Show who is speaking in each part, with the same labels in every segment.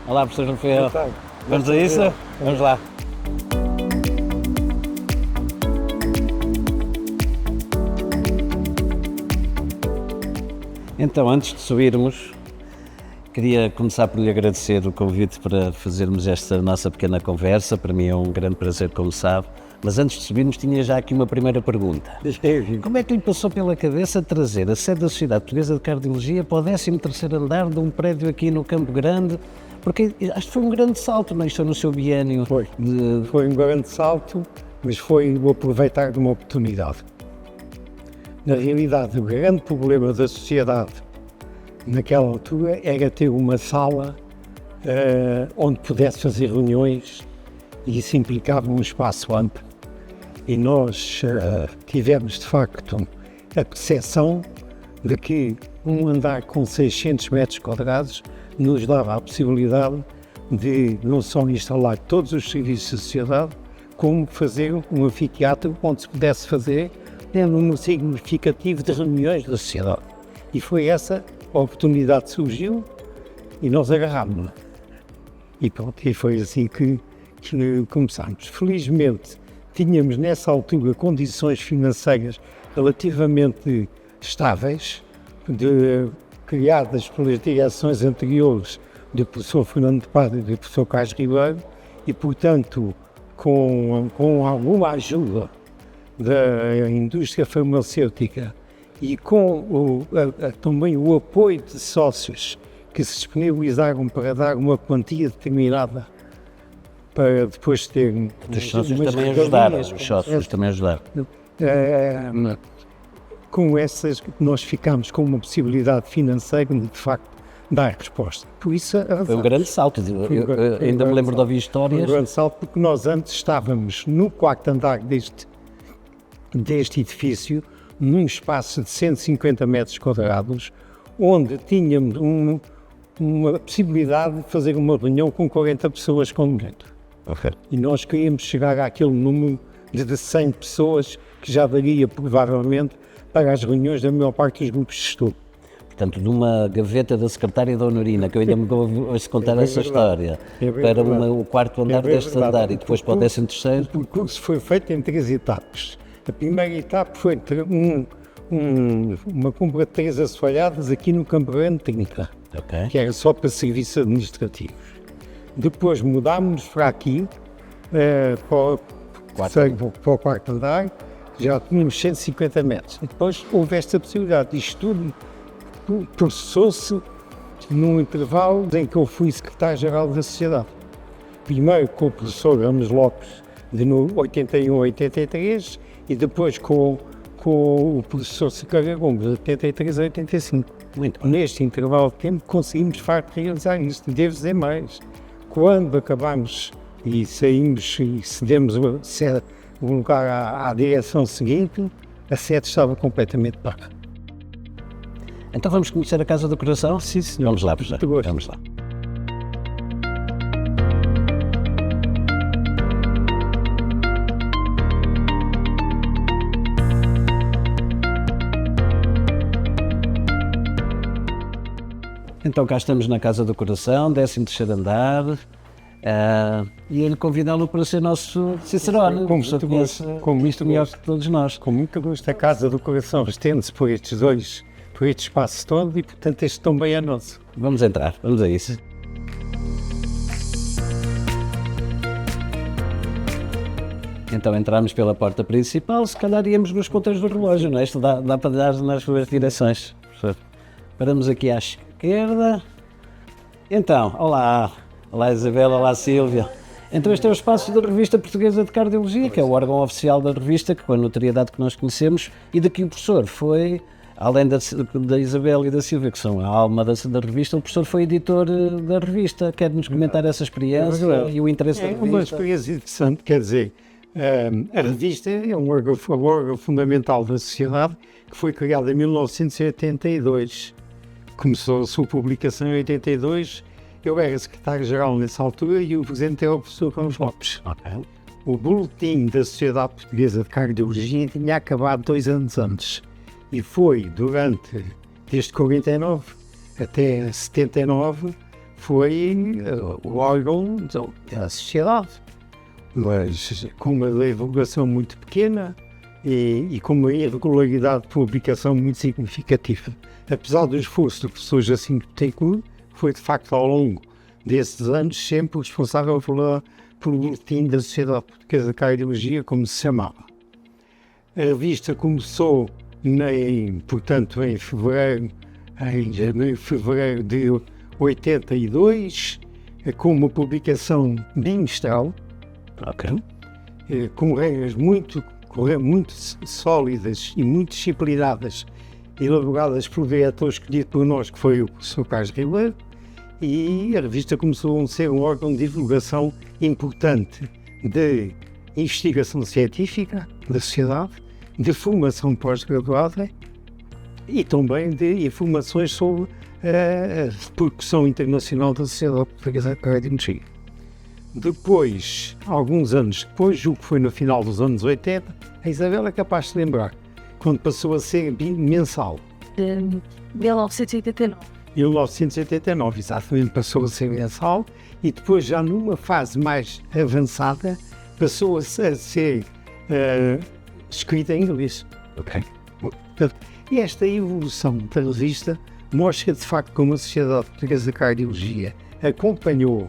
Speaker 1: Olá, professor Rafael.
Speaker 2: Então,
Speaker 1: Vamos a isso? Vamos lá. Então, antes de subirmos, queria começar por lhe agradecer o convite para fazermos esta nossa pequena conversa. Para mim é um grande prazer, como sabe. Mas antes de subirmos, tinha já aqui uma primeira pergunta. Como é que lhe passou pela cabeça trazer a sede da Sociedade Portuguesa de Cardiologia para o 13º andar de um prédio aqui no Campo Grande? Porque acho que foi um grande salto, não é? Isto no seu biénio.
Speaker 2: Foi um grande salto, mas foi o aproveitar de uma oportunidade. Na realidade, o grande problema da sociedade naquela altura era ter uma sala onde pudesse fazer reuniões, e isso implicava um espaço amplo. E nós tivemos, de facto, a percepção de que um andar com 600 metros quadrados nos dava a possibilidade de não só instalar todos os serviços da sociedade, como fazer um anfiteatro onde se pudesse fazer um significativo de reuniões da sociedade. E foi essa a oportunidade que surgiu e nós agarrámos-la. E pronto, e foi assim que começámos. Felizmente, tínhamos nessa altura condições financeiras relativamente estáveis, criadas pelas direções anteriores do professor Fernando Padre e do professor Carlos Ribeiro, e portanto com alguma ajuda da indústria farmacêutica e com também o apoio de sócios que se disponibilizaram para dar uma quantia determinada para depois ter...
Speaker 1: Os sócios também ajudaram. Os sócios também ajudaram.
Speaker 2: Com essas, nós ficámos com uma possibilidade financeira de facto, dar resposta. Por isso,
Speaker 1: foi um grande salto. Eu ainda me lembro de ouvir histórias.
Speaker 2: Foi um grande salto, porque nós antes estávamos no 4º andar deste edifício, num espaço de 150 metros quadrados, onde tínhamos uma possibilidade de fazer uma reunião com 40 pessoas com direito.
Speaker 1: Okay.
Speaker 2: E nós queríamos chegar àquele número de 100 pessoas que já daria provavelmente para as reuniões da maior parte dos grupos de estudo.
Speaker 1: Portanto, de uma gaveta da secretária da Honorina, que eu ainda me ouço contar essa história, para o 4º andar deste andar e depois para o 13º.
Speaker 2: O percurso foi feito em 3 etapas. A primeira etapa foi uma compra de 3 assoalhadas aqui no Campo Grande 30,
Speaker 1: okay,
Speaker 2: que era só para serviços administrativos. Depois mudámos para aqui, para o 4º andar, já tínhamos 150 metros. E depois houve esta possibilidade. Isto tudo processou-se num intervalo em que eu fui secretário-geral da Sociedade. Primeiro com o professor Ramos Lopes, de 81 a 83, e depois com o professor Sequeira Gomes, de 83 a 85.
Speaker 1: Muito bem.
Speaker 2: Neste intervalo de tempo conseguimos realizar isto. Devo dizer mais. Quando acabámos e saímos e cedemos o lugar à direção seguinte, a sede estava completamente paga.
Speaker 1: Então vamos conhecer a Casa do Coração?
Speaker 2: Sim, senhor.
Speaker 1: Vamos lá, professor. Vamos lá. Então cá estamos na Casa do Coração, 13º andar, e ele convidá-lo para ser nosso cicerone.
Speaker 2: Com muito gosto,
Speaker 1: melhor que todos nós.
Speaker 2: Com muito gosto. A Casa do Coração estende-se por este espaço todo, e portanto este também é nosso.
Speaker 1: Vamos entrar, vamos a isso. Então entramos pela porta principal, se calhar íamos nos ponteiros do relógio, não é? Isto dá para dar nas duas direções. Paramos aqui à esquerda. Então, olá Isabel, olá Sílvia. Então este é o espaço da Revista Portuguesa de Cardiologia, que é o órgão oficial da revista, com a notoriedade que nós conhecemos, e de que o professor foi, além da Isabel e da Sílvia, que são a alma da revista, o professor foi editor da revista. Quer-nos comentar essa experiência e o interesse da revista?
Speaker 2: É uma experiência interessante, quer dizer, a revista é um órgão fundamental da sociedade, que foi criada em 1982. Começou a sua publicação em 82, eu era secretário-geral nessa altura e o presidente era o professor Ramos Lopes.
Speaker 1: Okay.
Speaker 2: O boletim da Sociedade Portuguesa de Cardiologia tinha acabado 2 anos antes, e foi desde 49 até 79, foi o órgão da sociedade, mas com uma divulgação muito pequena e com uma irregularidade de publicação muito significativa. Apesar do esforço do professor Jacinto Bittencourt, foi de facto ao longo desses anos sempre o responsável pelo boletim da Sociedade Portuguesa de Cardiologia, como se chamava. A revista começou, portanto, em fevereiro de 82, com uma publicação bimestral, com regras muito sólidas e muito disciplinadas, elaboradas pelo diretor escolhido por nós, que foi o professor Carlos Ribeiro, e a revista começou a ser um órgão de divulgação importante de investigação científica da sociedade, de formação pós-graduada e também de informações sobre a repercussão internacional da Sociedade Portuguesa de Cardiologia. Depois, alguns anos depois, julgo que foi no final dos anos 80, a Isabel é capaz de se lembrar, quando passou a ser mensal.
Speaker 3: 1989.
Speaker 2: 1989, exatamente, passou a ser mensal e depois, já numa fase mais avançada, passou a ser escrita em inglês. E esta evolução da revista mostra de facto como a Sociedade Portuguesa de Cardiologia acompanhou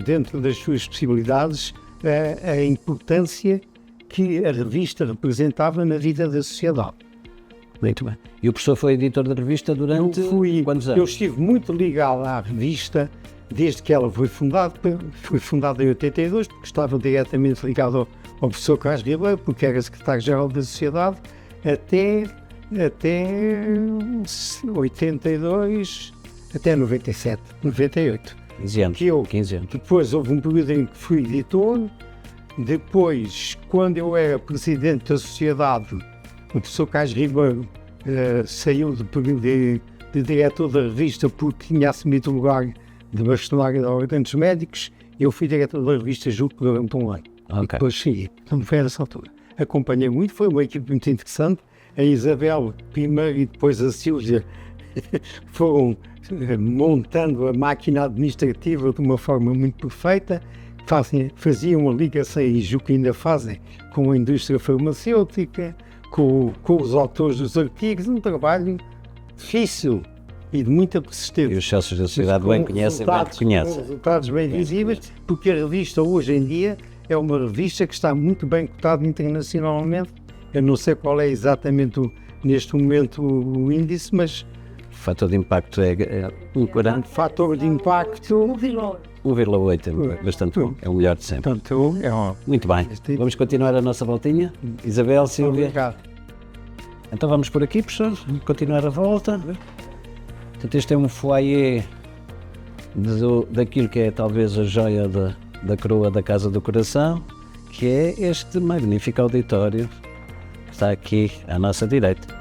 Speaker 2: dentro das suas possibilidades a importância que a revista representava na vida da sociedade.
Speaker 1: Muito bem. E o professor foi editor da revista durante quantos anos?
Speaker 2: Eu estive muito ligado à revista desde que ela foi fundada. Foi fundada em 82, porque estava diretamente ligado ao professor Carlos Ribeiro, porque era secretário-geral da sociedade, até 82, até 97, 98.
Speaker 1: 15 anos. 15 anos.
Speaker 2: Depois houve um período em que fui editor. Depois, quando eu era presidente da sociedade, o professor Carlos Ribeiro saiu do período de diretor da revista porque tinha assumido o lugar de bastonário da Ordem dos Médicos. Eu fui diretor da revista junto com o Durante um ano. E depois saí. Então foi nessa altura. Acompanhei muito, foi uma equipe muito interessante. A Isabel primeiro e depois a Sílvia foram montando a máquina administrativa de uma forma muito perfeita. Faziam uma ligação, e julgo que ainda fazem, com a indústria farmacêutica, com os autores dos artigos, um trabalho difícil e de muita persistência.
Speaker 1: E os sócios da sociedade bem conhecem, bem conhecem.
Speaker 2: Com resultados bem visíveis, porque a revista hoje em dia é uma revista que está muito bem cotada internacionalmente. Eu não sei qual é exatamente neste momento o índice, mas
Speaker 1: o fator de impacto é um 40.
Speaker 2: Fator de impacto
Speaker 1: 1,8 é bastante bom, é o melhor de sempre.
Speaker 2: Portanto,
Speaker 1: Muito bem, vamos continuar a nossa voltinha. Isabel, Sílvia.
Speaker 2: Obrigado.
Speaker 1: Então vamos por aqui, professor, continuar a volta. Portanto, este é um foyer daquilo que é talvez a joia da coroa da Casa do Coração, que é este magnífico auditório que está aqui à nossa direita.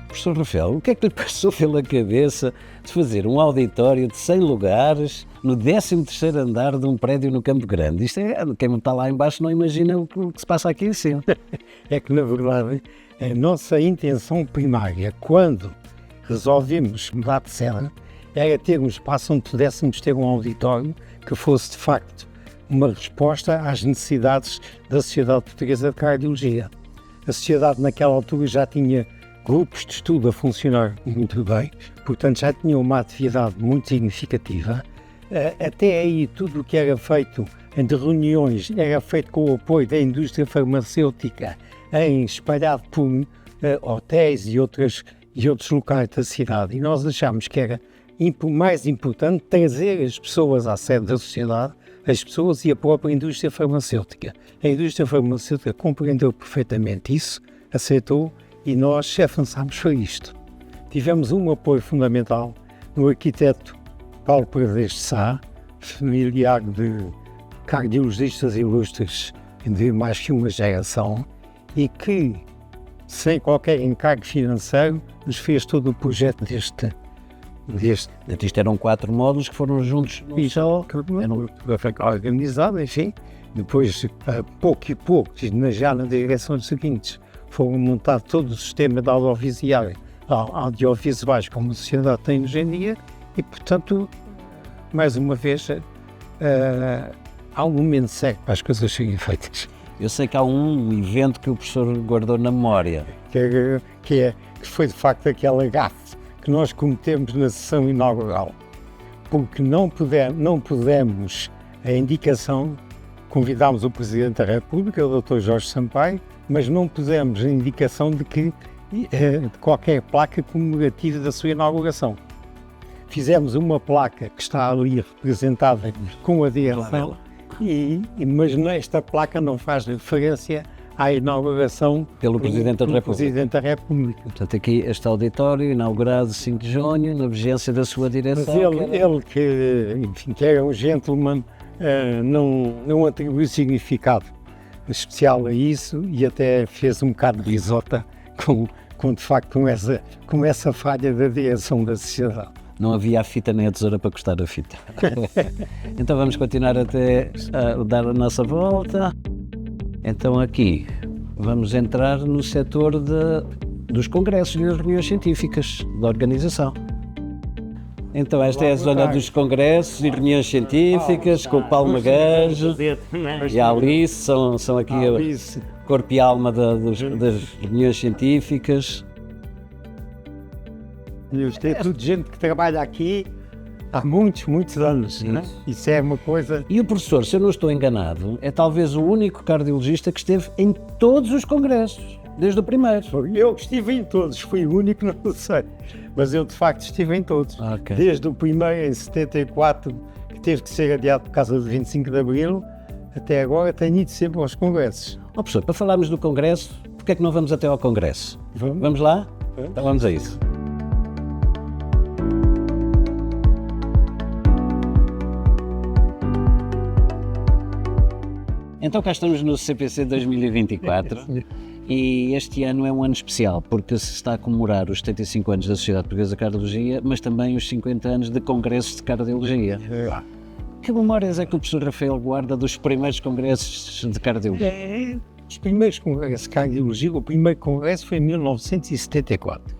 Speaker 1: Professor Rafael, o que é que lhe passou pela cabeça de fazer um auditório de 100 lugares no 13º andar de um prédio no Campo Grande? Isto é, quem está lá embaixo não imagina o que se passa aqui em cima.
Speaker 2: É que, na verdade, a nossa intenção primária, quando resolvemos mudar de cela, era ter um espaço onde pudéssemos ter um auditório que fosse, de facto, uma resposta às necessidades da Sociedade Portuguesa de Cardiologia. A sociedade, naquela altura, já tinha grupos de estudo a funcionar muito bem, portanto já tinham uma atividade muito significativa. Até aí tudo o que era feito de reuniões era feito com o apoio da indústria farmacêutica, espalhado por hotéis e outros locais da cidade. E nós achámos que era mais importante trazer as pessoas à sede da sociedade, as pessoas e a própria indústria farmacêutica. A indústria farmacêutica compreendeu perfeitamente isso, aceitou, e nós avançámos para isto. Tivemos um apoio fundamental no arquiteto Paulo Prazeres de Sá, familiar de cardiologistas ilustres de mais que uma geração, e que, sem qualquer encargo financeiro, nos fez todo o projeto deste.
Speaker 1: Isto eram 4 módulos que foram juntos num só.
Speaker 2: Eram organizado, enfim. Depois, pouco e pouco, já na direção seguintes, foi montado todo o sistema de audiovisuais como a sociedade tem hoje em dia e, portanto, mais uma vez, há um momento certo para as coisas serem feitas.
Speaker 1: Eu sei que há um evento que o professor guardou na memória.
Speaker 2: Que foi de facto aquela gafe que nós cometemos na sessão inaugural, porque não pudemos a indicação, convidámos o Presidente da República, o Dr. Jorge Sampaio, mas não pudemos a indicação de qualquer placa comemorativa da sua inauguração. Fizemos uma placa que está ali representada com a DRL, mas nesta placa não faz referência à inauguração
Speaker 1: pelo Presidente da República.
Speaker 2: Presidente da República.
Speaker 1: Portanto, aqui este auditório, inaugurado 5 de junho, na vigência da sua direção.
Speaker 2: Mas ele que era um gentleman, não atribuiu significado especial a isso e até fez um bocado de risota de facto com essa falha da direção da sociedade.
Speaker 1: Não havia a fita nem a tesoura para cortar a fita. Então vamos continuar até dar a nossa volta. Então aqui vamos entrar no setor dos congressos e das reuniões científicas da organização. Então esta é a zona dos congressos e reuniões científicas com o Paulo Magajo e a Alice, são aqui o corpo e alma das reuniões científicas.
Speaker 2: É tudo gente que trabalha aqui há muitos anos, né? Isso é uma coisa...
Speaker 1: E o professor, se eu não estou enganado, é talvez o único cardiologista que esteve em todos os congressos, desde o primeiro.
Speaker 2: Eu estive em todos, fui o único, não sei, mas eu de facto estive em todos.
Speaker 1: Okay.
Speaker 2: Desde o primeiro, em 74, que teve que ser adiado por causa do 25 de Abril, até agora tenho ido sempre aos congressos.
Speaker 1: Professor, para falarmos do congresso, porque é que não vamos até ao congresso? Vamos lá? Então vamos a isso. Então cá estamos no CPC 2024 e este ano é um ano especial porque se está a comemorar os 75 anos da Sociedade Portuguesa de Cardiologia, mas também os 50 anos de congressos de cardiologia. Que memórias é que o professor Rafael guarda dos primeiros congressos de cardiologia?
Speaker 2: Os primeiros congressos de cardiologia, o primeiro congresso foi em 1974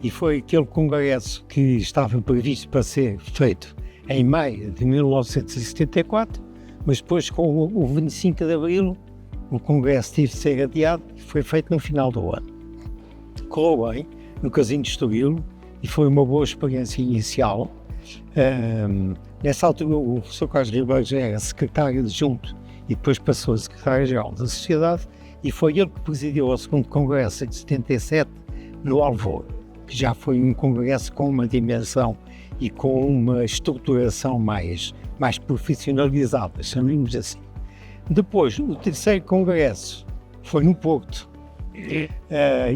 Speaker 2: e foi aquele congresso que estava previsto para ser feito em maio de 1974. Mas depois, com o 25 de Abril, o congresso teve de ser adiado e foi feito no final do ano. Correu bem, no Casino de Estoril, e foi uma boa experiência inicial. Nessa altura, o professor Carlos Ribeiro já era secretário adjunto e depois passou a secretário-geral da Sociedade e foi ele que presidiu o segundo congresso, em 77, no Alvor, que já foi um congresso com uma dimensão e com uma estruturação mais profissionalizada, chamemos assim. Depois, o terceiro congresso foi no Porto,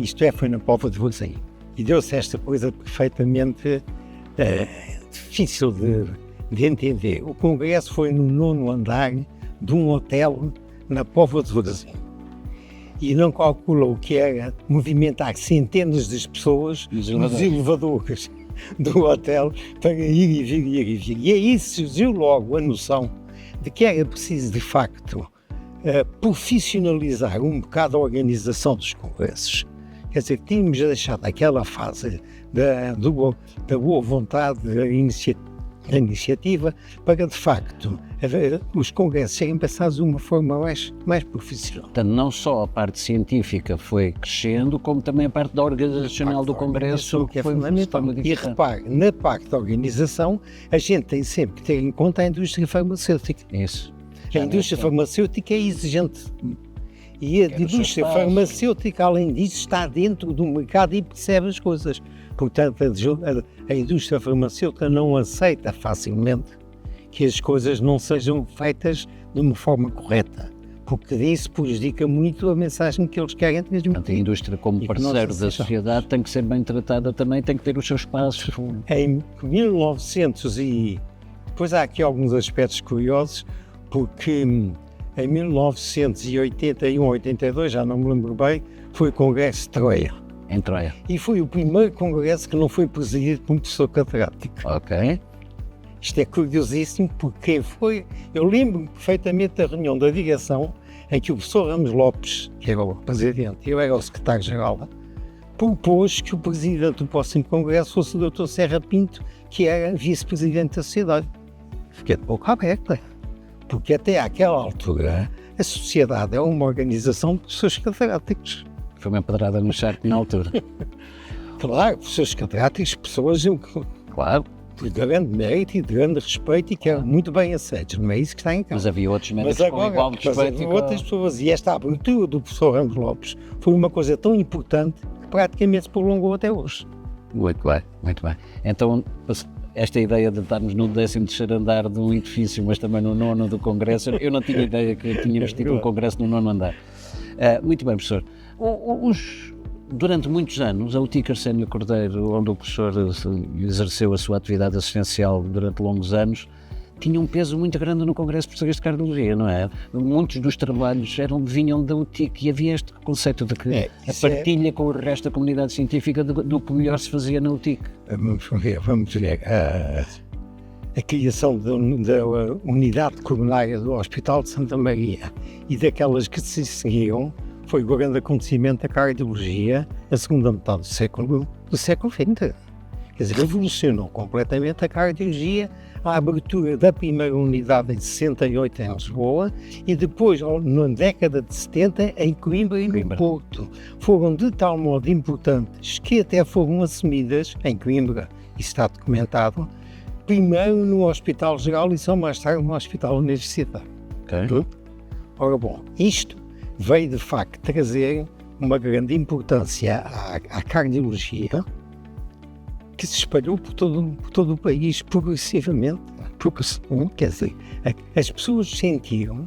Speaker 2: isto é, foi na Póvoa de Varzim, e deu-se esta coisa perfeitamente difícil de entender. O congresso foi no 9º andar de um hotel na Póvoa de Varzim e não calculou que era movimentar centenas de pessoas nos elevadores do hotel para ir e vir. E aí surgiu logo a noção de que era preciso, de facto, profissionalizar um bocado a organização dos congressos. Quer dizer, tínhamos deixado aquela fase da boa vontade, da iniciativa, para, de facto, os congressos serem pensados de uma forma mais profissional.
Speaker 1: Portanto, não só a parte científica foi crescendo, como também a parte da organizacional do congresso,
Speaker 2: que foi fundamental. E repare, na parte da organização, a gente tem sempre que ter em conta a indústria farmacêutica.
Speaker 1: Isso.
Speaker 2: A indústria farmacêutica é exigente. E a indústria farmacêutica, além disso, está dentro do mercado e percebe as coisas. Portanto, a indústria farmacêutica não aceita facilmente que as coisas não sejam feitas de uma forma correta, porque isso prejudica muito a mensagem que eles querem transmitir.
Speaker 1: Portanto, a indústria, como parceiro da sociedade, tem que ser bem tratada também, tem que ter os seus passos.
Speaker 2: Em 1900 e... Depois há aqui alguns aspectos curiosos, porque em 1981, 82, já não me lembro bem, foi o Congresso de Troia.
Speaker 1: Em Troia.
Speaker 2: E foi o primeiro congresso que não foi presidido por um professor catedrático.
Speaker 1: Ok.
Speaker 2: Isto é curiosíssimo porque eu lembro-me perfeitamente da reunião da direção em que o professor Ramos Lopes, que era o presidente, eu era o secretário-geral, propôs que o presidente do próximo congresso fosse o Dr. Serra Pinto, que era vice-presidente da sociedade. Fiquei de boca aberta, porque até àquela altura a sociedade é uma organização de professores catedráticos.
Speaker 1: Foi uma pedrada no charco na altura.
Speaker 2: Claro, professores catedráticos, pessoas
Speaker 1: Claro.
Speaker 2: de grande mérito e de grande respeito e que eram muito bem aceitos, não é isso que está em
Speaker 1: Mas
Speaker 2: causa.
Speaker 1: havia outros
Speaker 2: Mas
Speaker 1: médicos com igual
Speaker 2: agora,
Speaker 1: respeito.
Speaker 2: outras pessoas, e esta abertura do professor Ramos Lopes foi uma coisa tão importante que praticamente se prolongou até hoje.
Speaker 1: Muito bem, muito bem. Então, esta ideia de estarmos no 13º andar de um edifício, mas também no 9º do Congresso, eu não tinha ideia que tínhamos tido um Congresso no 9º andar. Muito bem, professor. Durante muitos anos, a UTIC Arsénio Cordeiro, onde o professor exerceu a sua atividade assistencial durante longos anos, tinha um peso muito grande no Congresso Português de Cardiologia, não é? Muitos dos trabalhos vinham da UTIC e havia este conceito de que a partilha com o resto da comunidade científica do que melhor se fazia na UTIC.
Speaker 2: Vamos ver. A criação da unidade coronária do Hospital de Santa Maria e daquelas que se seguiam foi o grande acontecimento da cardiologia na segunda metade do século XX. Quer dizer, revolucionou completamente a cardiologia, a abertura da primeira unidade em 68 em Lisboa e depois, na década de 70, em Coimbra e no Porto. Foram de tal modo importantes que até foram assumidas em Coimbra, isso está documentado, primeiro no Hospital Geral e só mais tarde no Hospital Universitário.
Speaker 1: Okay.
Speaker 2: Ora bom, isto veio de facto trazer uma grande importância à cardiologia, que se espalhou por todo o país progressivamente. Quer dizer, as pessoas sentiram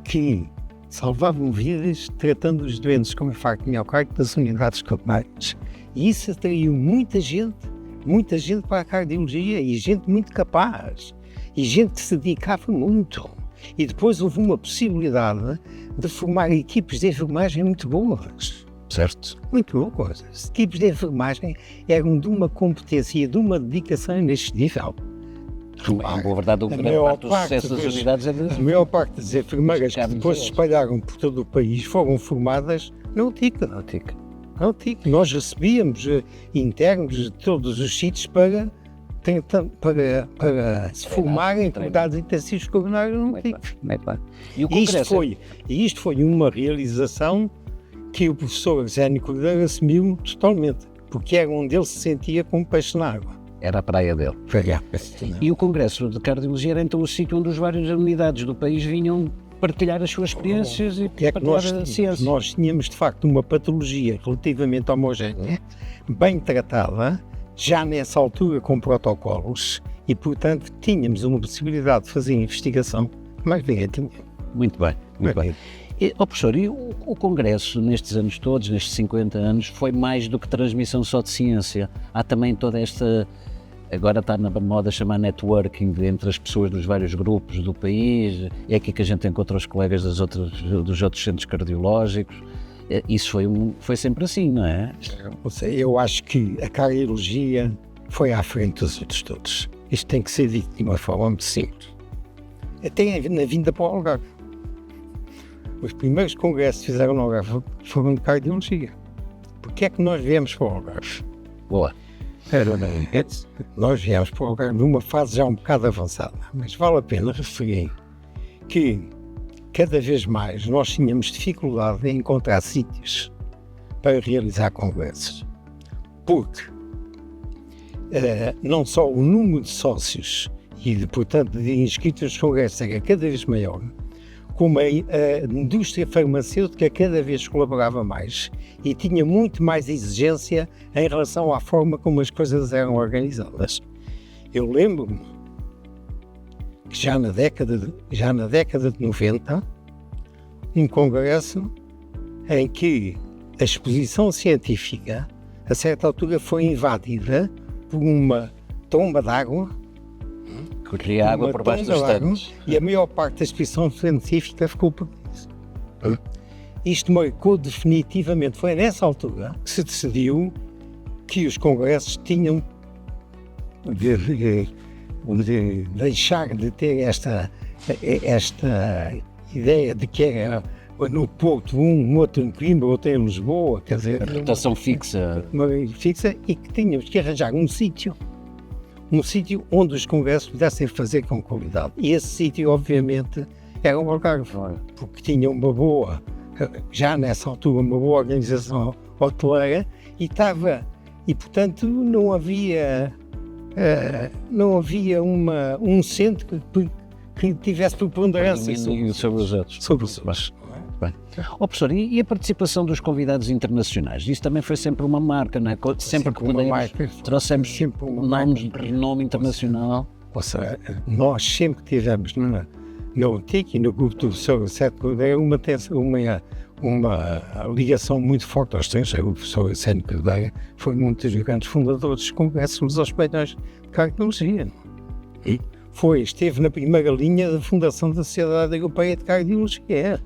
Speaker 2: que salvavam vidas tratando os doentes com infarto miocárdico das unidades coronárias. E isso atraiu muita gente para a cardiologia e gente muito capaz e gente que se dedicava muito. E depois houve uma possibilidade de formar equipes de enfermagem muito boas.
Speaker 1: Certo.
Speaker 2: Muito boas. As equipes de enfermagem eram de uma competência e de uma dedicação inexcedível.
Speaker 1: Em boa verdade, o sucesso das unidades é
Speaker 2: A maior parte das enfermeiras que depois se espalharam por todo o país foram formadas na UTIC. Nós recebíamos internos de todos os sítios para se formarem em cuidados intensivos coronários no UTIC. E isto foi uma realização que o professor Arsénio Cordeiro assumiu totalmente, porque era onde ele se sentia como peixe na água.
Speaker 1: Era a praia dele. E o Congresso de Cardiologia era então o sítio onde as várias unidades do país vinham partilhar as suas experiências e partilhar a ciência.
Speaker 2: Nós tínhamos de facto uma patologia relativamente homogénea, bem tratada, já nessa altura com protocolos, e portanto tínhamos uma possibilidade de fazer investigação mais bem.
Speaker 1: Muito bem. Professor, e o Congresso nestes anos todos, nestes 50 anos, foi mais do que transmissão só de ciência? Há também toda esta, agora está na moda chamar networking entre as pessoas dos vários grupos do país, é aqui que a gente encontra os colegas dos outros centros cardiológicos. Isso foi sempre assim, não é?
Speaker 2: Eu acho que a cardiologia foi à frente dos outros todos. Isto tem que ser dito de uma forma muito simples. Até na vinda para o Algarve. Os primeiros congressos que fizeram no Algarve foram de cardiologia. Porquê é que nós viemos para o Algarve?
Speaker 1: Boa.
Speaker 2: Nós viemos para o Algarve numa fase já um bocado avançada, mas vale a pena referir que cada vez mais nós tínhamos dificuldade em encontrar sítios para realizar congressos. Porque não só o número de sócios e, portanto, de inscritos nos congressos era cada vez maior, como a indústria farmacêutica cada vez colaborava mais e tinha muito mais exigência em relação à forma como as coisas eram organizadas. Eu lembro-me que já na década de 90, um congresso em que a exposição científica, a certa altura, foi invadida por uma tromba d'água,
Speaker 1: corria água por baixo dos estantes.
Speaker 2: E a maior parte da exposição científica ficou por isso. Isto marcou definitivamente, foi nessa altura que se decidiu que os congressos tinham de deixar de ter esta ideia de que era no Porto, outro em Coimbra, outro em Lisboa, quer dizer,
Speaker 1: Rotação fixa.
Speaker 2: uma fixa, e que tínhamos que arranjar um sítio onde os congressos pudessem fazer com qualidade. E esse sítio, obviamente, era o Algarve, porque tinha uma boa, já nessa altura, uma boa organização hoteleira e portanto não havia um centro que tivesse preponderância
Speaker 1: Sobre os outros.
Speaker 2: sobre os outros.
Speaker 1: Bem. Professor, e a participação dos convidados internacionais? Isso também foi sempre uma marca, não é? Sempre que pudemos, trouxemos
Speaker 2: sempre uma
Speaker 1: nomes de nome internacional.
Speaker 2: Ou seja, nós sempre tivemos no Antigo e no grupo do professor Sete Cordeiro uma ligação muito forte aos estrangeiro. O professor Sete Cordeiro foi um dos grandes fundadores dos congressos aos espanhóis de cardiologia. E esteve na primeira linha da fundação da Sociedade Europeia de Cardiologia.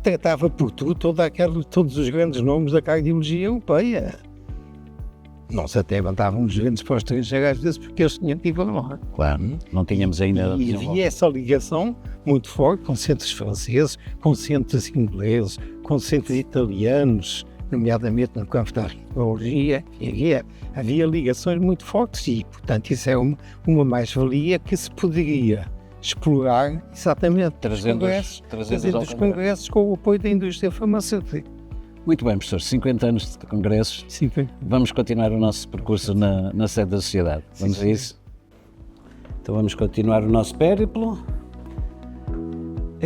Speaker 2: Tratava por todos os grandes nomes da cardiologia europeia. Nós até mandávamos grandes para o estrangeiro às vezes porque eles tinham que ir lá.
Speaker 1: Claro, não tínhamos ainda...
Speaker 2: E havia essa ligação muito forte com centros franceses, com centros ingleses, com centros italianos, nomeadamente no campo da arqueologia. Havia ligações muito fortes e, portanto, isso é uma mais-valia que se poderia explorar exatamente
Speaker 1: Trazendo
Speaker 2: os congressos com o apoio da indústria farmacêutica.
Speaker 1: Muito bem, professor, 50 anos de congressos.
Speaker 2: Sim.
Speaker 1: Vamos continuar o nosso percurso na sede da sociedade. Vamos a isso? Então vamos continuar o nosso périplo.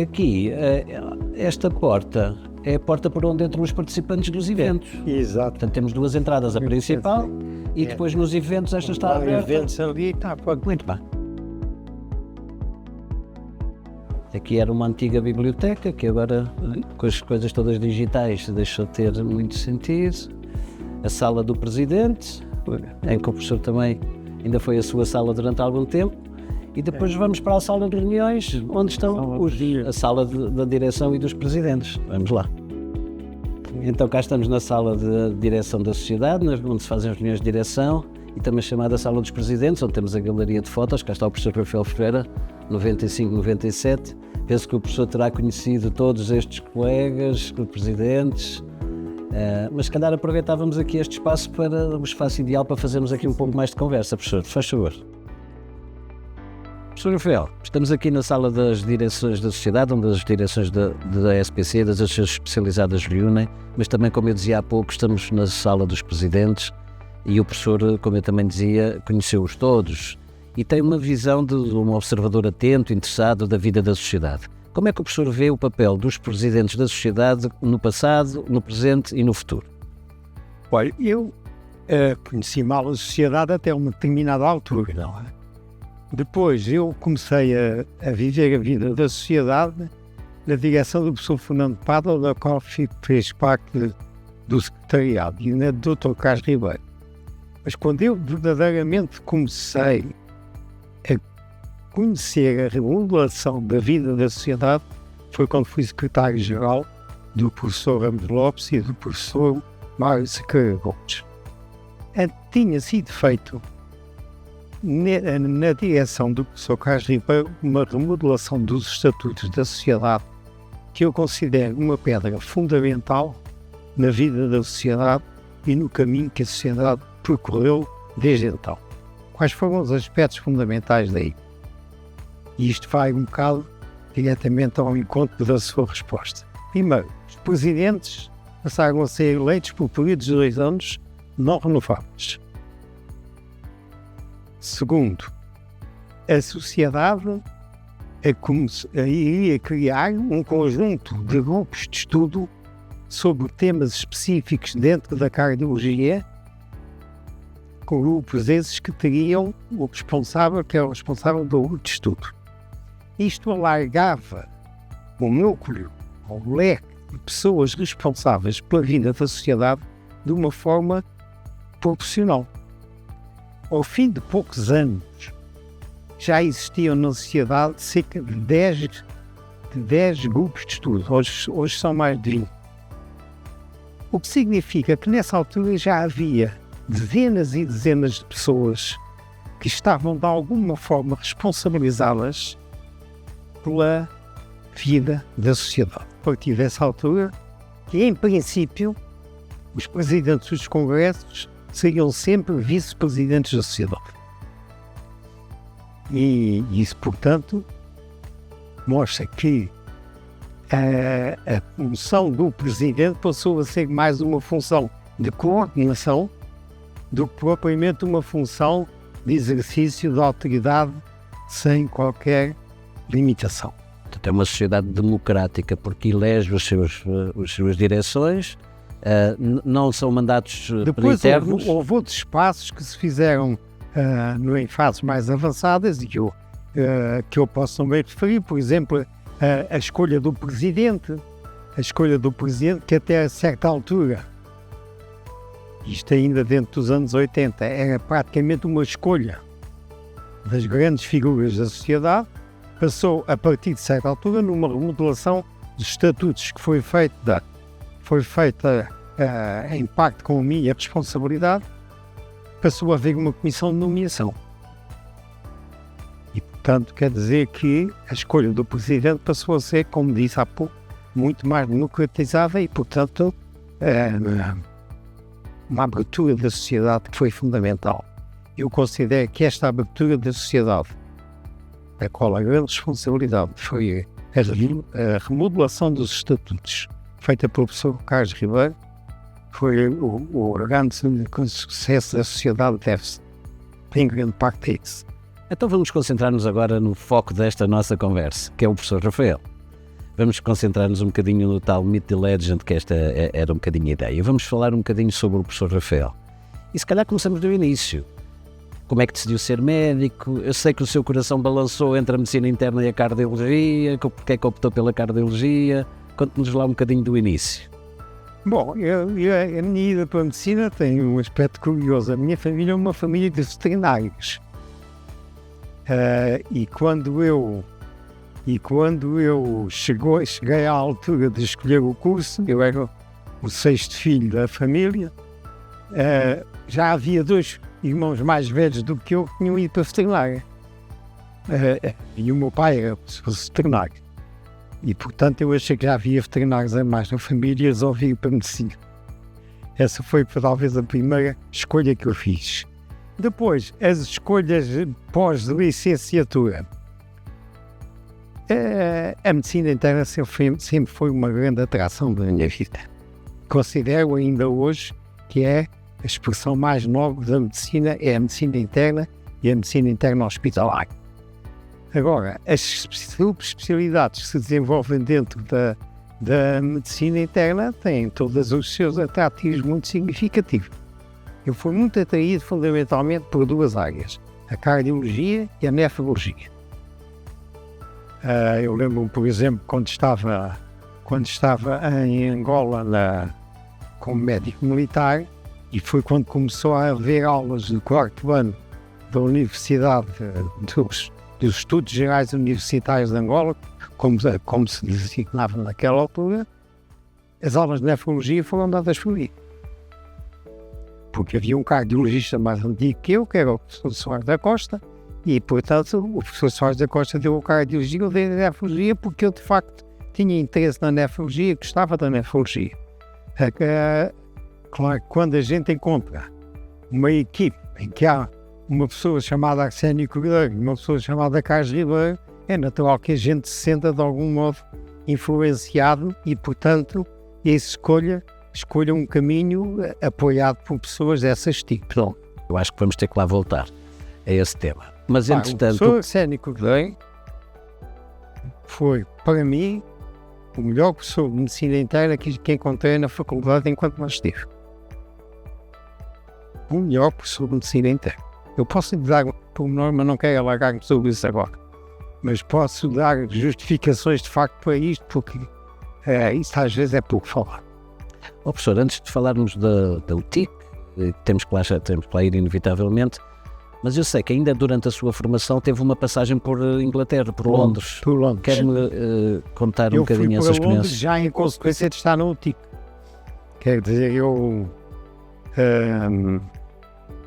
Speaker 1: Aqui, esta porta é a porta por onde entram os participantes dos eventos.
Speaker 2: Exato.
Speaker 1: Portanto, temos duas entradas, a principal e depois nos eventos esta está aberta.
Speaker 2: Eventos ali está
Speaker 1: Muito bem. Aqui era uma antiga biblioteca que agora, com as coisas todas digitais, deixou de ter muito sentido. A sala do presidente, em que o professor também ainda foi a sua sala durante algum tempo. E depois vamos para a sala de reuniões, onde estão a sala da direção e dos presidentes. Vamos lá. Então cá estamos na sala de direção da sociedade, onde se fazem as reuniões de direção, e também chamada Sala dos Presidentes, onde temos a galeria de fotos. Cá está o professor Rafael Ferreira, 95, 97. Penso que o professor terá conhecido todos estes colegas, presidentes, mas se calhar aproveitávamos aqui este espaço para o espaço ideal para fazermos aqui um pouco mais de conversa. Professor, faz favor. Professor Rafael, estamos aqui na sala das direções da sociedade, onde as direções da SPC, das associações especializadas reúnem, mas também, como eu dizia há pouco, estamos na sala dos presidentes e o professor, como eu também dizia, conheceu-os todos e tem uma visão de um observador atento, interessado da vida da sociedade. Como é que o professor vê o papel dos presidentes da sociedade no passado, no presente e no futuro?
Speaker 2: Olha, eu conheci mal a sociedade até uma determinada altura, não é? Depois eu comecei a viver a vida da sociedade na direção do professor Fernando Padua, da qual fez parte do secretariado, e do Dr. Carlos Ribeiro. Mas quando eu verdadeiramente comecei a conhecer a regulação da vida da sociedade, foi quando fui secretário-geral do professor Ramos Lopes e do professor Mário Sequeira Gomes. Tinha sido feito na direção do professor Carlos Ribeiro uma remodelação dos estatutos da sociedade que eu considero uma pedra fundamental na vida da sociedade e no caminho que a sociedade percorreu desde então. Quais foram os aspectos fundamentais daí? E isto vai um bocado diretamente ao encontro da sua resposta. Primeiro, os presidentes passaram a ser eleitos por períodos de 2 anos não renováveis. Segundo, a sociedade iria criar um conjunto de grupos de estudo sobre temas específicos dentro da cardiologia, com grupos esses que teriam o responsável, que é o responsável do grupo de estudo. Isto alargava o núcleo, o leque de pessoas responsáveis pela vida da sociedade de uma forma proporcional. Ao fim de poucos anos, já existiam na sociedade cerca de 10 grupos de estudo. Hoje são mais de 20. O que significa que nessa altura já havia dezenas e dezenas de pessoas que estavam de alguma forma responsabilizadas pela vida da sociedade. partir dessa altura que, em princípio, os presidentes dos congressos seriam sempre vice-presidentes da sociedade. E isso, portanto, mostra que a função do presidente passou a ser mais uma função de coordenação do que propriamente uma função de exercício da autoridade sem qualquer limitação.
Speaker 1: É uma sociedade democrática porque elege as suas direções, não são mandatos
Speaker 2: depois
Speaker 1: internos.
Speaker 2: Houve outros passos que se fizeram em fases mais avançadas e que eu posso também referir, por exemplo, a escolha do presidente, que até a certa altura, isto ainda dentro dos anos 80, era praticamente uma escolha das grandes figuras da sociedade, passou a partir de certa altura numa remodelação dos estatutos que foi feita em parte com a minha responsabilidade, passou a haver uma comissão de nomeação. E, portanto, quer dizer que a escolha do presidente passou a ser, como disse há pouco, muito mais democratizada e, portanto, uma abertura da sociedade que foi fundamental. Eu considero que esta abertura da sociedade, a qual a grande responsabilidade foi a remodelação dos estatutos, feita pelo professor Carlos Ribeiro, foi o grande sucesso da sociedade deve-se, em grande parte, a isso.
Speaker 1: Então vamos concentrar-nos agora no foco desta nossa conversa, que é o professor Rafael. Vamos concentrar-nos um bocadinho no tal Meet the Legend, que esta era um bocadinho a ideia. Vamos falar um bocadinho sobre o professor Rafael. E se calhar começamos do início. Como é que decidiu ser médico? Eu sei que o seu coração balançou entre a medicina interna e a cardiologia. Porque é que optou pela cardiologia? Conte-nos lá um bocadinho do início.
Speaker 2: Bom, a minha ida para a medicina tem um aspecto curioso. A minha família é uma família de veterinários. E quando eu cheguei à altura de escolher o curso, eu era o 6º filho da família, já havia 2 irmãos mais velhos do que eu que tinham ido para a veterinária. E o meu pai era veterinário. E, portanto, eu achei que já havia veterinários a mais na família e resolvi ir para a medicina. Essa foi talvez a primeira escolha que eu fiz. Depois, as escolhas pós-licenciatura. A medicina interna sempre foi uma grande atração da minha vida. Considero ainda hoje que é a expressão mais nobre da medicina, é a medicina interna e a medicina interna hospitalar. Agora, as subespecialidades que se desenvolvem dentro da medicina interna têm todos os seus atrativos muito significativos. Eu fui muito atraído fundamentalmente por 2 áreas, a cardiologia e a nefrologia. Eu lembro-me, por exemplo, quando estava em Angola como médico militar, e foi quando começou a haver aulas do 4º ano da Universidade dos Estudos Gerais Universitários de Angola, como se designava naquela altura, as aulas de nefrologia foram dadas por mim. Porque havia um cardiologista mais antigo que eu, que era o professor Soares da Costa, e, portanto, o professor Soares da Costa deu a cardiologia, eu dei a nefrologia, porque eu, de facto, tinha interesse na nefrologia, gostava da nefrologia. Claro que quando a gente encontra uma equipe em que há uma pessoa chamada Arsénio Cordeiro e uma pessoa chamada Carlos Ribeiro, é natural que a gente se senta de algum modo influenciado e, portanto, escolha um caminho apoiado por pessoas dessas tipos.
Speaker 1: Eu acho que vamos ter que lá voltar a esse tema. Mas, entretanto...
Speaker 2: O professor Arsénio Cordeiro foi, para mim, o melhor professor de medicina interna que encontrei na faculdade enquanto lá estive. O melhor professor de medicina interna. Eu posso lhe dar por norma, não quero alargar-me sobre isso agora, mas posso dar justificações de facto para isto, porque isso às vezes é pouco falar.
Speaker 1: Professor, antes de falarmos da UTIC, temos que lá ir inevitavelmente, mas eu sei que ainda durante a sua formação teve uma passagem por Inglaterra, por Londres.
Speaker 2: Por Londres.
Speaker 1: Quer-me contar um bocadinho essa experiência?
Speaker 2: Eu fui para Londres já em consequência de estar na UTIC. Quer dizer,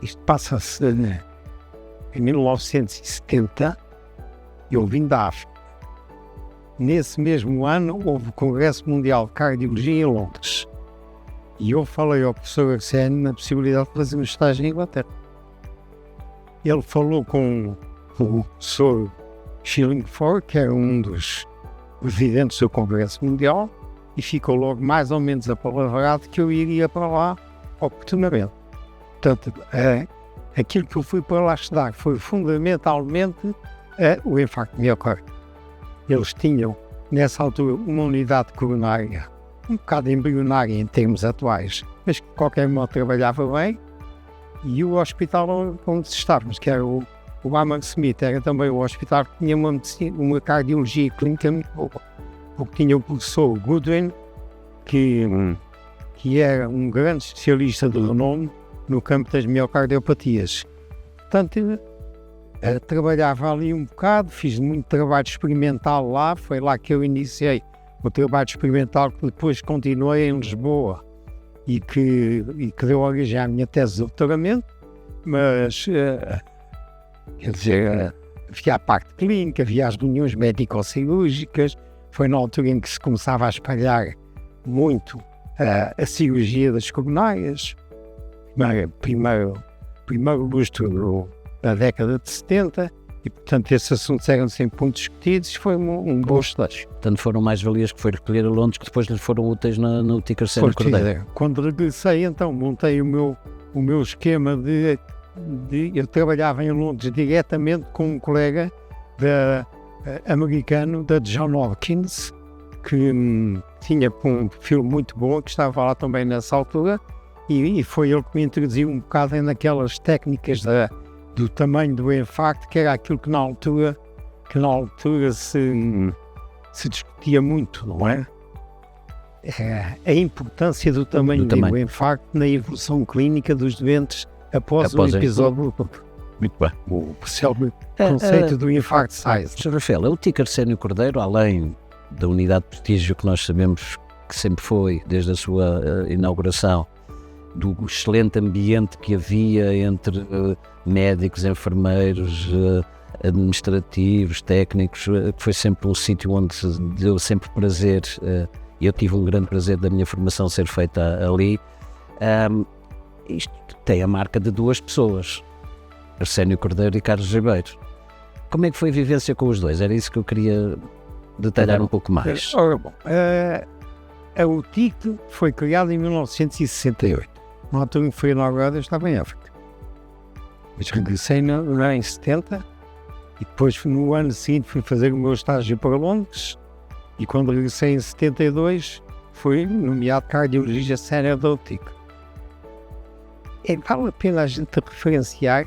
Speaker 2: isto passa-se em 1970, eu vim da África. nesse mesmo ano, houve o Congresso Mundial de Cardiologia em Londres. E eu falei ao professor Arsénio na possibilidade de fazer um estágio em Inglaterra. Ele falou com o professor Schillingford, que era um dos presidentes do Congresso Mundial, e ficou logo mais ou menos apalavrado que eu iria para lá oportunamente. Portanto, aquilo que eu fui para lá estudar foi fundamentalmente o infarto de miocárdio. Eles tinham, nessa altura, uma unidade coronária, um bocado embrionária em termos atuais, mas que de qualquer modo trabalhava bem, e o hospital onde estávamos, que era o Hammersmith, era também o hospital que tinha uma cardiologia clínica muito boa, porque tinha o professor Goodwin, que era um grande especialista de renome no campo das miocardiopatias. Portanto, trabalhava ali um bocado, fiz muito trabalho experimental lá, foi lá que eu iniciei o trabalho experimental que depois continuei em Lisboa e que deu origem à minha tese de doutoramento, mas, quer dizer, havia a parte clínica, havia as reuniões médico-cirúrgicas, foi na altura em que se começava a espalhar muito a cirurgia das coronárias, primeiro lustro da década de 70, e portanto esses assuntos eram sempre muito discutidos, foi um bom estágio.
Speaker 1: Portanto foram mais valias que foi recolher a Londres que depois lhes foram úteis no Ticker Sénio Cordeiro.
Speaker 2: Quando regressei então montei o meu esquema eu trabalhava em Londres diretamente com um colega americano da John Hopkins, que tinha um perfil muito bom, que estava lá também nessa altura, e foi ele que me introduziu um bocado naquelas técnicas do tamanho do infarto, que era aquilo que na altura se discutia muito, não é? A importância do tamanho do infarto na evolução clínica dos doentes após um episódio.
Speaker 1: Muito bem.
Speaker 2: O conceito do infarto size.
Speaker 1: Sr. Rafael, o Ticker Sénio Cordeiro, além da unidade de prestígio que nós sabemos que sempre foi, desde a sua inauguração, do excelente ambiente que havia entre médicos, enfermeiros, administrativos, técnicos, que foi sempre um sítio onde deu sempre prazer, eu tive um grande prazer da minha formação ser feita ali. Isto tem a marca de duas pessoas, Arsénio Cordeiro e Carlos Ribeiro. Como é que foi a vivência com os dois? Era isso que eu queria detalhar um pouco mais.
Speaker 2: Ora bom, a UTIC foi criada em 1968. Na altura em que foi inaugurada eu estava em África. Mas regressei em 70 e depois no ano seguinte fui fazer o meu estágio para Londres e quando regressei em 72 fui nomeado cardiologista sénior da UTIC. Vale a pena a gente referenciar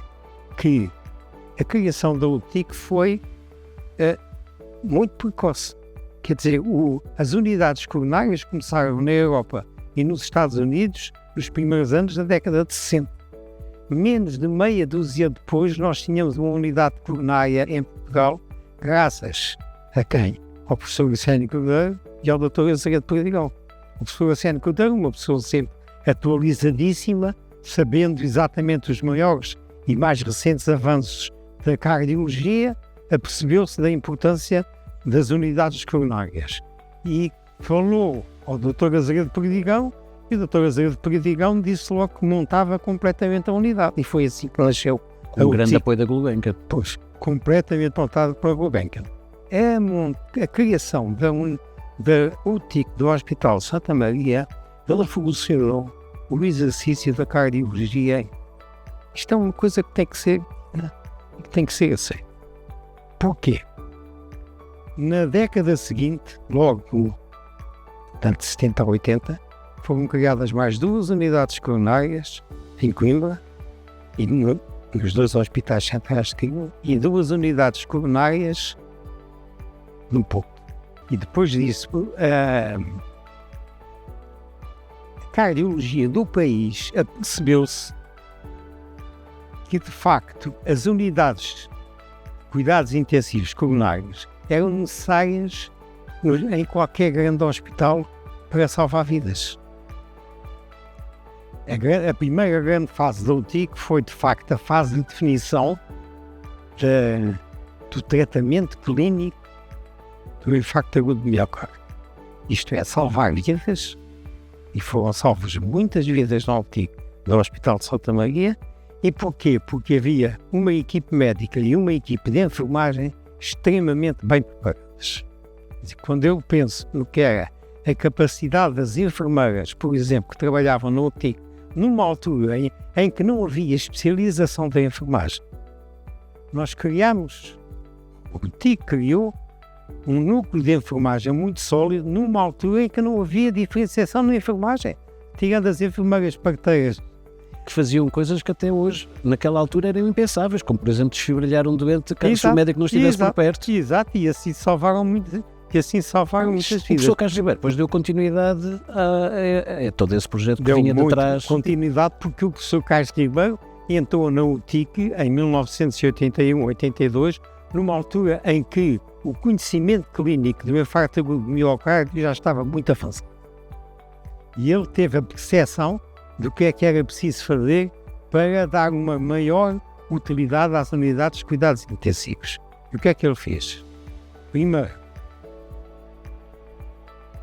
Speaker 2: que a criação da UTIC foi muito precoce. Quer dizer, as unidades coronárias começaram na Europa e nos Estados Unidos nos primeiros anos da década de 60. Menos de meia dúzia depois nós tínhamos uma unidade coronária em Portugal, graças a quem? Ao professor Arsénio Cordeiro e ao Dr. Azeredo Perdigão. O professor Arsénio Cordeiro, uma pessoa sempre atualizadíssima, sabendo exatamente os maiores e mais recentes avanços da cardiologia, apercebeu-se da importância das unidades coronárias e falou ao Dr. Azeredo Perdigão e o Dr. Azeredo Perdigão disse logo que montava completamente a unidade e foi assim que nasceu.
Speaker 1: Com um grande apoio da Gulbenkian.
Speaker 2: Pois, completamente montado pela Gulbenkian. A criação da UTIC do Hospital Santa Maria, ela revolucionou o exercício da cardiologia. Isto é uma coisa que tem que ser assim. Porquê? Na década seguinte, logo, portanto, de 70 a 80, foram criadas mais duas unidades coronárias em Coimbra e nos dois hospitais centrais de Coimbra e duas unidades coronárias no Porto. E depois disso, a cardiologia do país apercebeu-se que, de facto, as unidades de cuidados intensivos coronários eram necessárias em qualquer grande hospital para salvar vidas. A primeira grande fase da UTIC foi, de facto, a fase de definição do tratamento clínico do infarto agudo de miocárdio. Isto é, salvar vidas, e foram salvas muitas vidas no Hospital de Santa Maria. E porquê? Porque havia uma equipe médica e uma equipe de enfermagem extremamente bem preparadas. Quando eu penso no que era a capacidade das enfermeiras, por exemplo, que trabalhavam no UTIC, numa altura em que não havia especialização da enfermagem, nós criámos, o UTIC criou um núcleo de enfermagem muito sólido numa altura em que não havia diferenciação na enfermagem, tirando as enfermeiras parteiras
Speaker 1: que faziam coisas que até hoje, naquela altura, eram impensáveis, como por exemplo desfibrilhar um doente se o médico não estivesse por perto.
Speaker 2: Exato, e assim salvaram muitas vidas.
Speaker 1: O professor Carlos Ribeiro depois deu continuidade a todo esse projeto que vinha de trás.
Speaker 2: Continuidade porque o professor Carlos Ribeiro entrou na UTIC em 1981-82, numa altura em que o conhecimento clínico do infarto agudo de miocárdio já estava muito avançado. E ele teve a percepção do que era preciso fazer para dar uma maior utilidade às unidades de cuidados intensivos. E o que é que ele fez? Primeiro,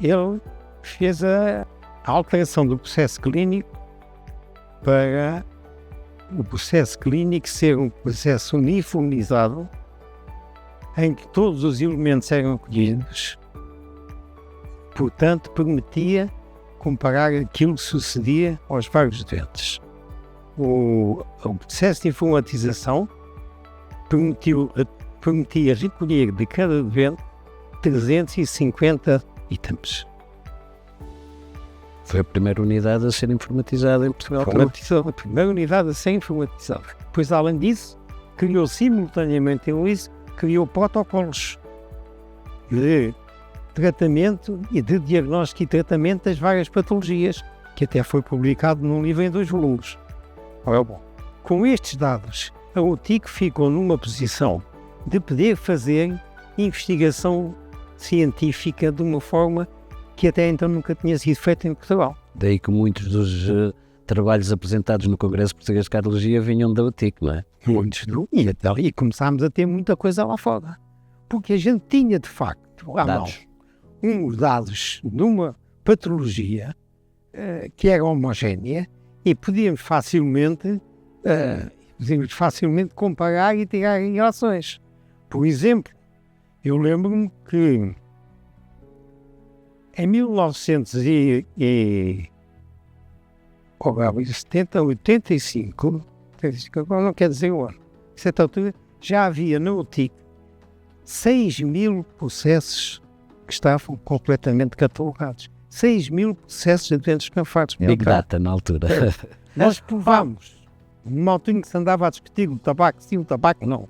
Speaker 2: ele fez a alteração do processo clínico para o processo clínico ser um processo uniformizado, em que todos os elementos eram colhidos, portanto, permitia comparar aquilo que sucedia aos vários doentes. O processo de informatização permitia recolher de cada doente 350 itens.
Speaker 1: Foi a primeira unidade a ser informatizada em Portugal.
Speaker 2: A primeira unidade a ser informatizada. Pois, além disso, criou simultaneamente criou protocolos de tratamento e de diagnóstico e tratamento das várias patologias, que até foi publicado num livro em 2 volumes. Com estes dados, a UTIC ficou numa posição de poder fazer investigação científica de uma forma que até então nunca tinha sido feita em Portugal.
Speaker 1: Daí que muitos dos trabalhos apresentados no Congresso Português de Cardiologia vinham da UTIC, não é?
Speaker 2: Muitos. E começámos a ter muita coisa lá fora. Porque a gente tinha, de facto, à mão uns dados de uma patologia que era homogénea e podíamos facilmente comparar e tirar relações. Por exemplo, eu lembro-me que em 1985, agora não quer dizer o ano, a certa altura já havia na UTIC 6.000 processos que estavam completamente catalogados. 6.000 processos de doentes com infartos
Speaker 1: de data na altura.
Speaker 2: Nós provámos, numa altura em que se andava a discutir o tabaco, sim, o tabaco não.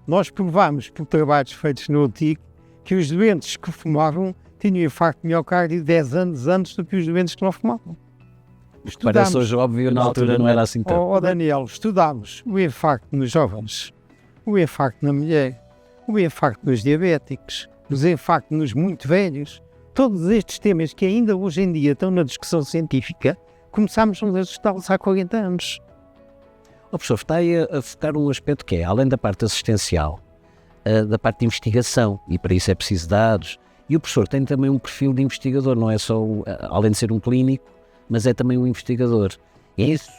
Speaker 2: Nós provámos, por trabalhos feitos no UTIC, que os doentes que fumavam tinham infarto de miocárdio 10 anos antes do que os doentes que não fumavam.
Speaker 1: Parece hoje óbvio, na altura não era assim tanto.
Speaker 2: Daniel, estudámos o infarto nos jovens, o infarto na mulher, o infarto nos diabéticos, os infartos nos muito velhos. Todos estes temas que ainda hoje em dia estão na discussão científica, começámos a estudá-los há 40 anos.
Speaker 1: O professor está aí a focar um aspecto que é, além da parte assistencial, da parte de investigação, e para isso é preciso dados. E o professor tem também um perfil de investigador, não é só, além de ser um clínico, mas é também um investigador. E é isso,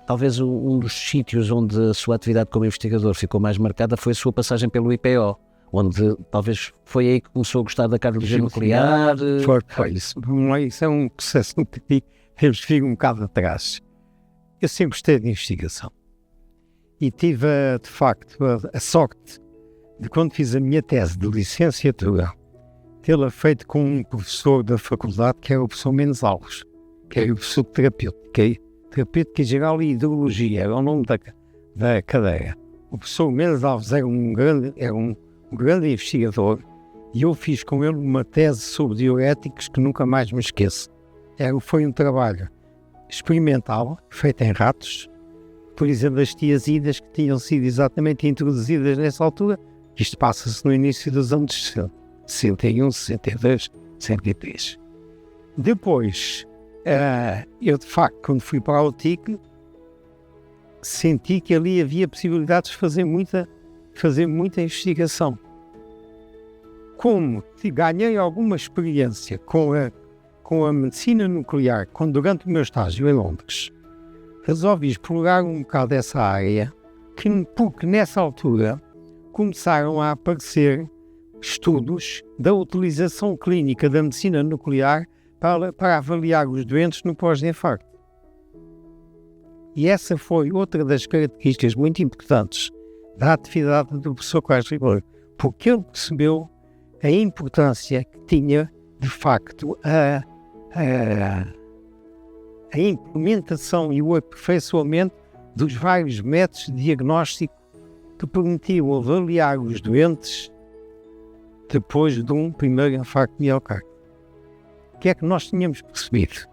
Speaker 1: talvez um dos sítios onde a sua atividade como investigador ficou mais marcada foi a sua passagem pelo IPO, onde talvez foi aí que começou a gostar da cardiologia nuclear.
Speaker 2: Foi isso. Isso é um processo que temos que ir um bocado atrás. Eu sempre gostei de investigação. E tive, de facto, a sorte de, quando fiz a minha tese de licenciatura, tê-la feito com um professor da faculdade, que era o professor Mendes Alves, que era o professor de terapêutica geral e ideologia, era o nome da cadeira. O professor Mendes Alves era um grande investigador, e eu fiz com ele uma tese sobre diuréticos que nunca mais me esqueço. Foi um trabalho experimental, feito em ratos, por exemplo, as tiazidas que tinham sido exatamente introduzidas nessa altura. Isto passa-se no início dos anos 61, 62, 63. Depois, eu de facto, quando fui para a UTIC, senti que ali havia possibilidades de fazer muita investigação. como ganhei alguma experiência com a medicina nuclear, durante o meu estágio em Londres, resolvi explorar um bocado essa área, porque nessa altura começaram a aparecer estudos da utilização clínica da medicina nuclear para avaliar os doentes no pós-infarto. E essa foi outra das características muito importantes da atividade do professor Carlos Ribeiro, porque ele percebeu a importância que tinha, de facto, a implementação e o aperfeiçoamento dos vários métodos de diagnóstico que permitiam avaliar os doentes depois de um primeiro infarto de miocárdio. O que é que nós tínhamos percebido?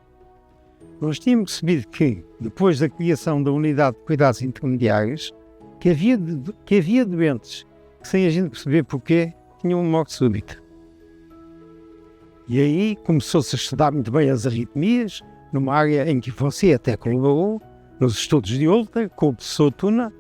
Speaker 2: Nós tínhamos percebido que, depois da criação da unidade de cuidados intermediários, que havia doentes que, sem a gente perceber porquê, tinham uma morte súbita. E aí começou-se a estudar muito bem as arritmias, numa área em que você até colaborou, nos estudos de Holter, com o professor Tuna,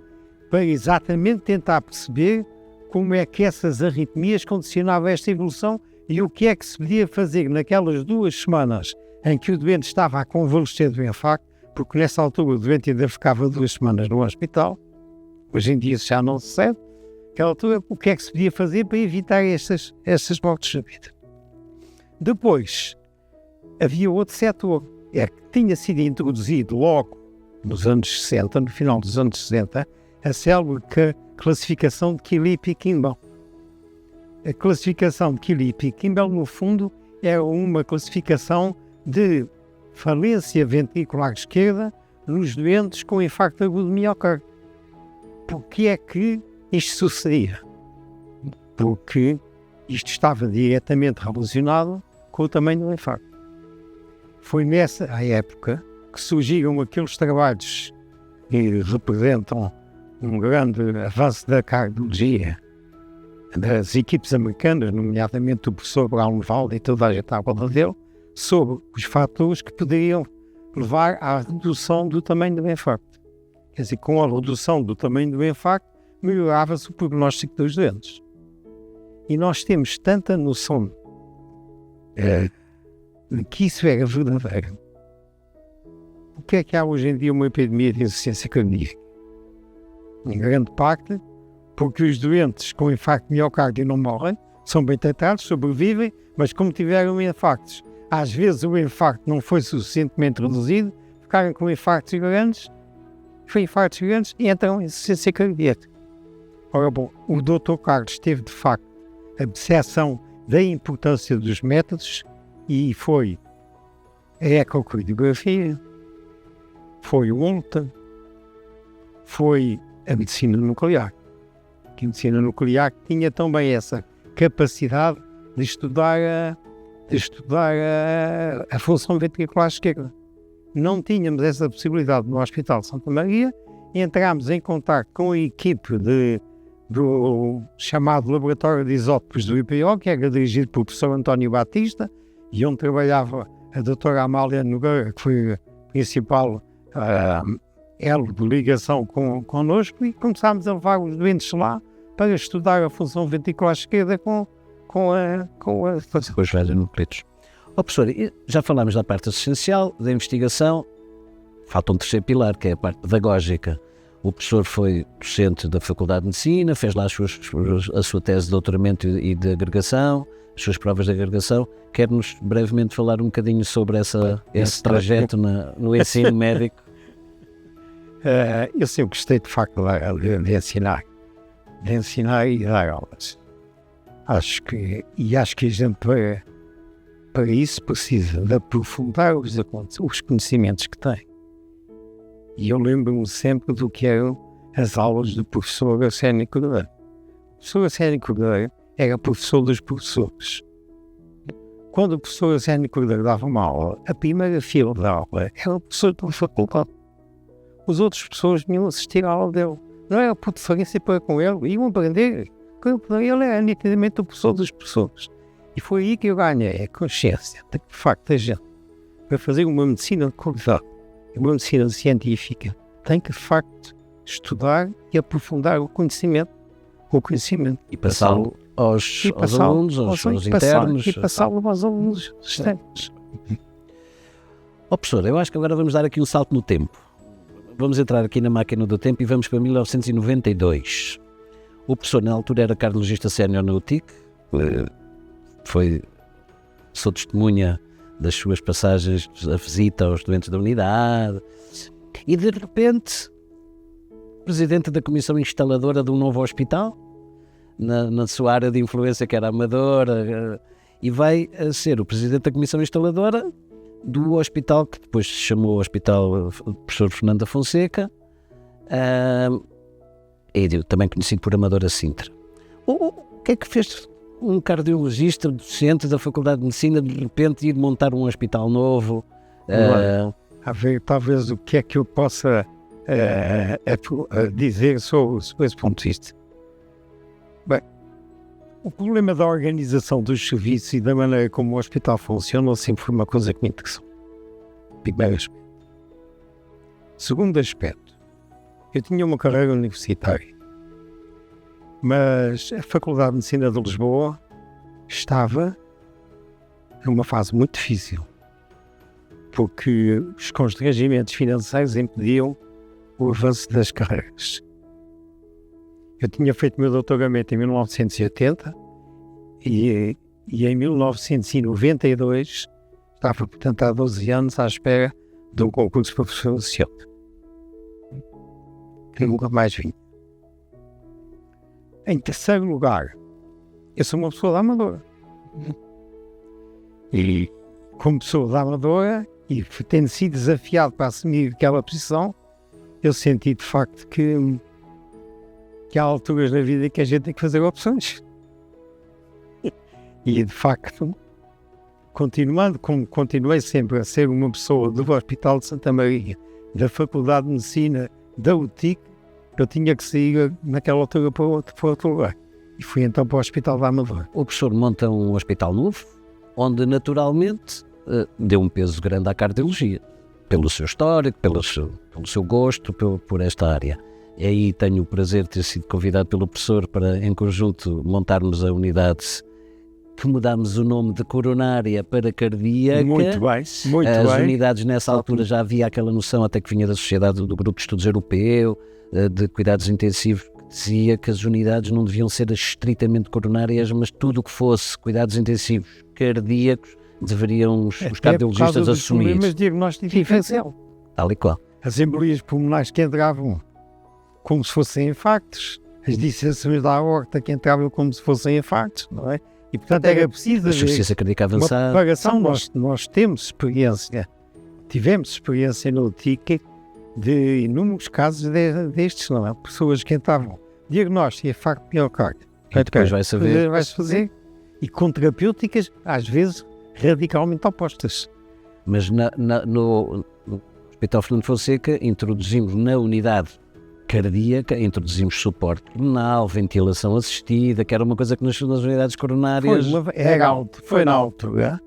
Speaker 2: para exatamente tentar perceber como é que essas arritmias condicionavam esta evolução e o que é que se podia fazer naquelas 2 semanas em que o doente estava a convalescer do infarto, porque nessa altura o doente ainda ficava 2 semanas no hospital, hoje em dia isso já não se sabe, naquela altura o que é que se podia fazer para evitar essas mortes súbitas. Depois, havia outro setor, que tinha sido introduzido logo nos anos 60, no final dos anos 60, a célebre classificação de Killip e Kimball. A classificação de Killip e Kimball, no fundo, é uma classificação de falência ventricular esquerda nos doentes com infarto agudo de miocárdio. Porquê é que isto sucedia? Porque isto estava diretamente relacionado com o tamanho do infarto. Foi nessa época que surgiram aqueles trabalhos que representam um grande avanço da cardiologia das equipes americanas, nomeadamente o professor Braunwald e toda a gente à volta dele, sobre os fatores que poderiam levar à redução do tamanho do infarto. Quer dizer, com a redução do tamanho do infarto, melhorava-se o prognóstico dos doentes. E nós temos tanta noção de que isso era verdadeiro. Por que é que há hoje em dia uma epidemia de insuficiência cardíaca? Em grande parte porque os doentes com infarto de miocárdio não morrem, são bem tratados, sobrevivem, mas como tiveram infartos, às vezes o infarto não foi suficientemente reduzido, ficaram com infartos grandes e entram em insuficiência cardíaca. Ora bom, o Dr. Carlos teve de facto a percepção da importância dos métodos e foi a ecocardiografia, foi o Holter, foi a medicina nuclear. Que a medicina nuclear tinha também essa capacidade de estudar a função ventricular esquerda. Não tínhamos essa possibilidade no Hospital de Santa Maria e entramos em contato com a equipe do chamado Laboratório de Isótopos do IPO, que era dirigido pelo professor António Batista, e onde trabalhava a doutora Amália Nogueira, que foi a principal elo de ligação connosco, e começámos a levar os doentes lá para estudar a função ventricular esquerda com
Speaker 1: os radionúclidos. Professor, já falámos da parte assistencial, da investigação, falta um terceiro pilar, que é a parte pedagógica. O professor foi docente da Faculdade de Medicina, fez lá a sua tese de doutoramento e de agregação, as suas provas de agregação. Quer-nos brevemente falar um bocadinho sobre esse trajeto no ensino médico?
Speaker 2: Eu sempre gostei de facto de ensinar e dar aulas. Acho que a gente para isso precisa de aprofundar os conhecimentos que tem. E eu lembro-me sempre do que eram as aulas do professor Arsénio Cordeiro. O professor Arsénio Cordeiro era professor dos professores. Quando o professor Arsénio Cordeiro dava uma aula, a primeira fila da aula era o professor da faculdade. Os outros professores vinham assistir à aula dele. Não era por deferência para com ele, iam aprender. Ele era nitidamente o professor dos professores. E foi aí que eu ganhei a consciência de que, de facto, a gente, para fazer uma medicina de qualidade, uma medicina científica, tem que, de facto, estudar e aprofundar o conhecimento.
Speaker 1: E passá-lo aos alunos, aos internos.
Speaker 2: E passá-lo aos alunos externos.
Speaker 1: Professor, eu acho que agora vamos dar aqui um salto no tempo. Vamos entrar aqui na máquina do tempo e vamos para 1992. O professor, na altura, era cardiologista sénior no UTIC. Sou testemunha das suas passagens, a visita aos doentes da unidade. E, de repente, presidente da comissão instaladora de um novo hospital, na sua área de influência, que era amadora, e vai a ser o presidente da comissão instaladora do hospital, que depois se chamou Hospital Professor Fernando da Fonseca, e também conhecido por Amadora Sintra. O que é que fez um cardiologista, docente da Faculdade de Medicina, de repente ir montar um hospital novo?
Speaker 2: A ver, talvez o que é que eu possa dizer sobre esse ponto de vista. Bem, o problema da organização dos serviços e da maneira como o hospital funciona sempre foi uma coisa que me interessou. Primeiro aspecto. Segundo aspecto, eu tinha uma carreira universitária, mas a Faculdade de Medicina de Lisboa estava numa fase muito difícil, porque os constrangimentos financeiros impediam o avanço das carreiras. Eu tinha feito o meu doutoramento em 1980 e em 1992 estava, portanto, há 12 anos à espera de um concurso para professor associado, que nunca mais vim. Em terceiro lugar, eu sou uma pessoa da Amadora. E como pessoa da Amadora, e tendo sido desafiado para assumir aquela posição, eu senti de facto que há alturas na vida que a gente tem que fazer opções. E de facto, como continuei sempre a ser uma pessoa do Hospital de Santa Maria, da Faculdade de Medicina, da UTIC, eu tinha que sair naquela altura para outro lugar. E fui então para o Hospital da Amadora.
Speaker 1: O professor monta um hospital novo, onde naturalmente deu um peso grande à cardiologia, pelo seu histórico, pelo seu gosto por esta área. E aí tenho o prazer de ter sido convidado pelo professor para, em conjunto, montarmos a unidade que mudámos o nome de coronária para cardíaca.
Speaker 2: Muito bem, muito bem.
Speaker 1: As unidades nessa altura já havia aquela noção, até que vinha da Sociedade do Grupo de Estudos Europeu, de Cuidados Intensivos, que dizia que as unidades não deviam ser estritamente coronárias, mas tudo o que fosse cuidados intensivos cardíacos deveriam os cardiologistas assumir.
Speaker 2: Problemas diagnósticos diferencial.
Speaker 1: Tal e qual.
Speaker 2: As embolias pulmonares que entravam como se fossem infartos, as dissensões da aorta que entravam como se fossem infartos, não é? E portanto era preciso
Speaker 1: a insuficiência cardíaca avançada.
Speaker 2: Uma preparação. Nós tivemos experiência no UTIC de inúmeros casos destes, não é? Pessoas que entravam diagnóstico de infarto de miocárdio.
Speaker 1: E depois vai-se
Speaker 2: fazer. E com terapêuticas, às vezes, radicalmente opostas.
Speaker 1: Mas no Hospital Fernando Fonseca introduzimos na unidade cardíaca, introduzimos suporte renal, ventilação assistida, que era uma coisa que nas unidades coronárias...
Speaker 2: Foi na altura,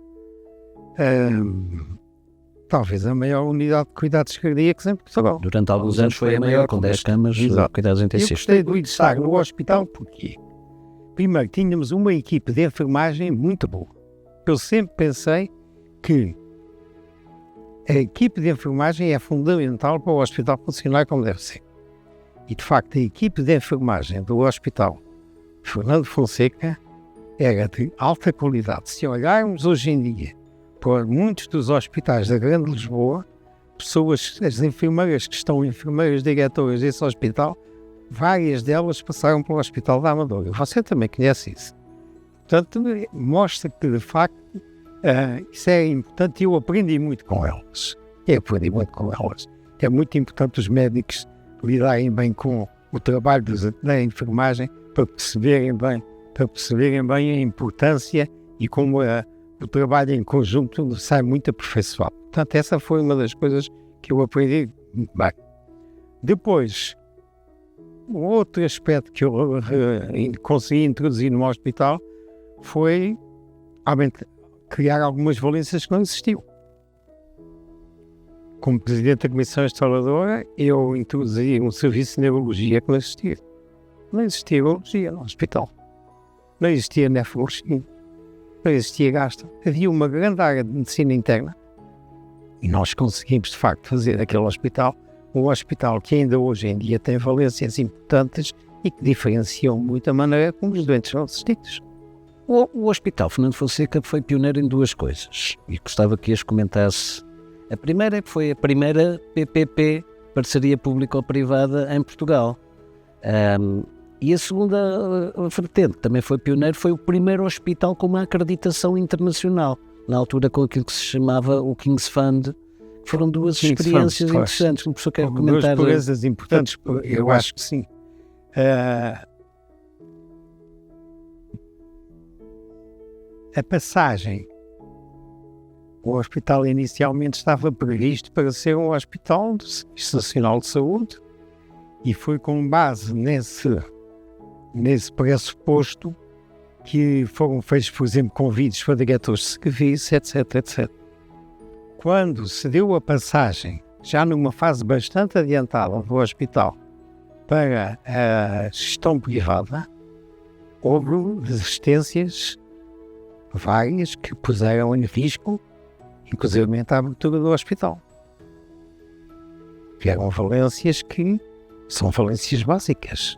Speaker 2: talvez a maior unidade de cuidados cardíacos em Portugal.
Speaker 1: Durante alguns anos foi a maior, com 10 camas de cuidados intensivos.
Speaker 2: Eu gostei de estar no hospital porque, primeiro, tínhamos uma equipe de enfermagem muito boa. Eu sempre pensei que a equipe de enfermagem é fundamental para o hospital funcionar como deve ser. E, de facto, a equipe de enfermagem do Hospital Fernando Fonseca era de alta qualidade. Se olharmos hoje em dia para muitos dos hospitais da Grande Lisboa, as enfermeiras que estão enfermeiras diretoras desse hospital, várias delas passaram pelo Hospital da Amadora. Você também conhece isso. Portanto, mostra que, de facto, isso é importante e eu aprendi muito com elas. É muito importante os médicos lidarem bem com o trabalho da enfermagem para perceberem bem a importância e como o trabalho em conjunto sai muito aperfeiçoado. Portanto, essa foi uma das coisas que eu aprendi muito bem. Depois, um outro aspecto que eu consegui introduzir no hospital foi criar algumas valências que não existiam. Como presidente da comissão instaladora, eu introduzi um serviço de neurologia que não existia. Não existia neurologia no hospital. não existia nefrologia, não existia gastro. Havia uma grande área de medicina interna e nós conseguimos, de facto, fazer daquele hospital um hospital que ainda hoje em dia tem valências importantes e que diferenciam muito a maneira como os doentes são assistidos.
Speaker 1: O Hospital Fernando Fonseca foi pioneiro em duas coisas e gostava que as comentasse. A primeira é que foi a primeira PPP, parceria público-privada, em Portugal. E a segunda vertente, também foi pioneiro, foi o primeiro hospital com uma acreditação internacional, na altura com aquilo que se chamava o King's Fund. Foram duas experiências interessantes. O professor quer comentar?
Speaker 2: Duas coisas importantes, eu acho que sim. A passagem, o hospital inicialmente estava previsto para ser um hospital do Serviço Nacional de Saúde e foi com base nesse pressuposto que foram feitos, por exemplo, convites para diretores de serviço, etc, etc. Quando se deu a passagem, já numa fase bastante adiantada do hospital, para a gestão privada, houve resistências várias que puseram em risco, inclusive a abertura do hospital. Que eram valências que são valências básicas.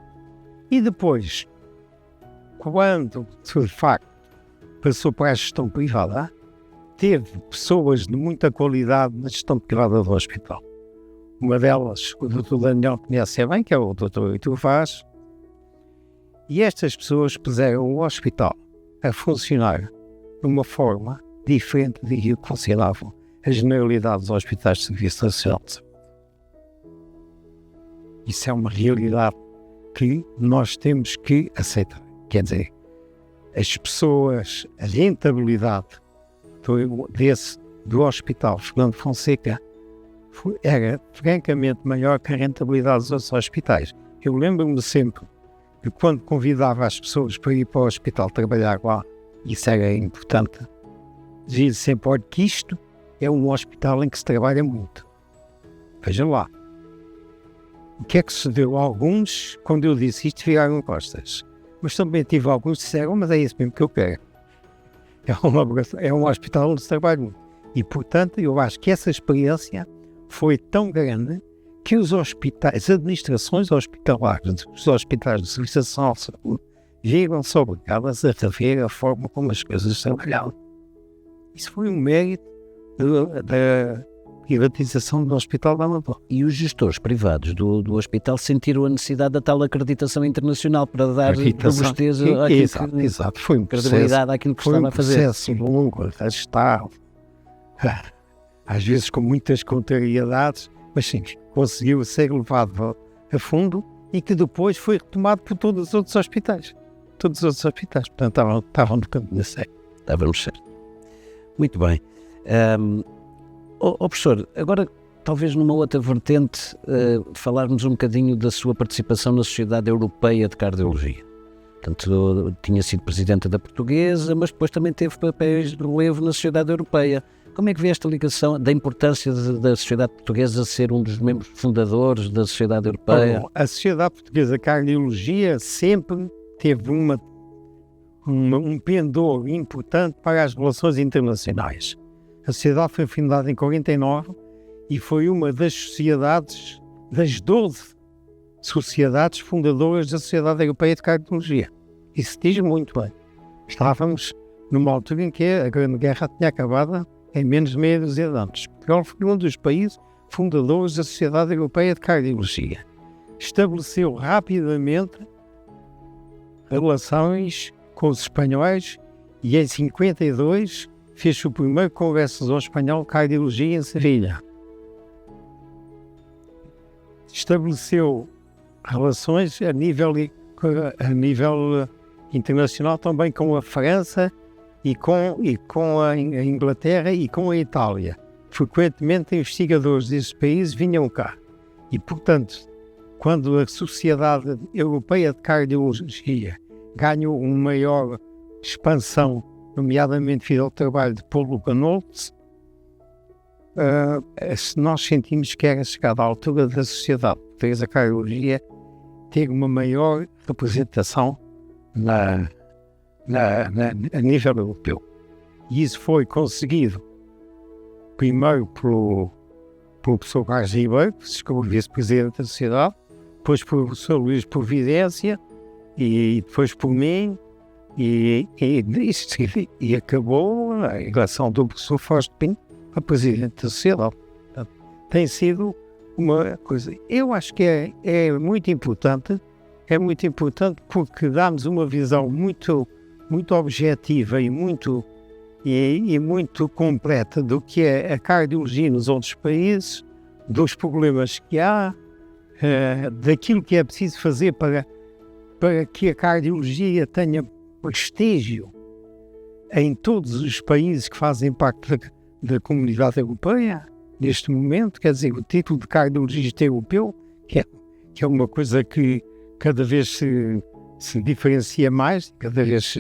Speaker 2: E depois, quando, de facto, passou para a gestão privada, teve pessoas de muita qualidade na gestão privada do hospital. Uma delas, o Dr. Daniel conhece bem, que é o Dr. Heitor Vaz, e estas pessoas puseram o hospital a funcionar de uma forma diferente de que funcionavam a generalidade dos hospitais de Serviço Nacional de Saúde. Isso é uma realidade que nós temos que aceitar. Quer dizer, as pessoas, a rentabilidade do Hospital Fernando Fonseca era francamente maior que a rentabilidade dos outros hospitais. Eu lembro-me sempre que quando convidava as pessoas para ir para o hospital trabalhar lá, isso era importante, dizia sempre, olha, que isto é um hospital em que se trabalha muito. Vejam lá. O que é que sucedeu a alguns, quando eu disse isto, viraram costas. Mas também tive alguns que disseram, mas é isso mesmo que eu quero. É um hospital onde se trabalha muito. E, portanto, eu acho que essa experiência foi tão grande que os hospitais, as administrações hospitalares, os hospitais de Serviço Nacional de Saúde, viram-se obrigadas a rever a forma como as coisas trabalhavam. Isso foi um mérito da privatização do Hospital da Amadora.
Speaker 1: E os gestores privados do hospital sentiram a necessidade da tal acreditação internacional para dar robustez
Speaker 2: exato. Foi um
Speaker 1: credibilidade àquilo que estava a fazer.
Speaker 2: Foi um processo longo, arrastado, às vezes com muitas contrariedades, mas sim, conseguiu ser levado a fundo e que depois foi retomado por todos os outros hospitais. Todos os outros hospitais, portanto, estavam no caminho certo.
Speaker 1: Estávamos certo. Muito bem. Professor, agora talvez numa outra vertente, falarmos um bocadinho da sua participação na Sociedade Europeia de Cardiologia. Portanto, tinha sido presidente da Portuguesa, mas depois também teve papéis de relevo na Sociedade Europeia. Como é que vê esta ligação da importância da Sociedade Portuguesa ser um dos membros fundadores da Sociedade Europeia?
Speaker 2: Bom, a Sociedade Portuguesa de Cardiologia sempre teve um pendor importante para as relações internacionais. A sociedade foi fundada em 49 e foi uma das 12 sociedades fundadoras da Sociedade Europeia de Cardiologia. Isso diz muito bem. Estávamos numa altura em que a Grande Guerra tinha acabado em menos de meia dúzia de anos. Portugal foi um dos países fundadores da Sociedade Europeia de Cardiologia. Estabeleceu rapidamente relações com os espanhóis e em 52 fez o primeiro congresso espanhol de cardiologia em Sevilha. Estabeleceu relações a nível internacional também com a França e com a Inglaterra e com a Itália. Frequentemente investigadores desses países vinham cá. E, portanto, quando a Sociedade Europeia de Cardiologia ganhou uma maior expansão, nomeadamente devido ao trabalho de Paulo Canoltes, nós sentimos que era chegada à altura da Sociedade Portuguesa de Cardiologia ter uma maior representação a nível europeu. E isso foi conseguido primeiro pelo professor Carlos Ribeiro, que se escolheu vice-presidente da sociedade, depois pelo professor Luís Providência e depois por mim, e acabou a eleição do professor Fausto Pinto a presidente da sociedade. Portanto, tem sido uma coisa, eu acho que é muito importante porque dá-nos uma visão muito objetiva e muito completa do que é a cardiologia nos outros países, dos problemas que há, daquilo que é preciso fazer para que a cardiologia tenha prestígio em todos os países que fazem parte da comunidade europeia. Neste momento, quer dizer, o título de cardiologista europeu, que é uma coisa que cada vez se diferencia mais, cada vez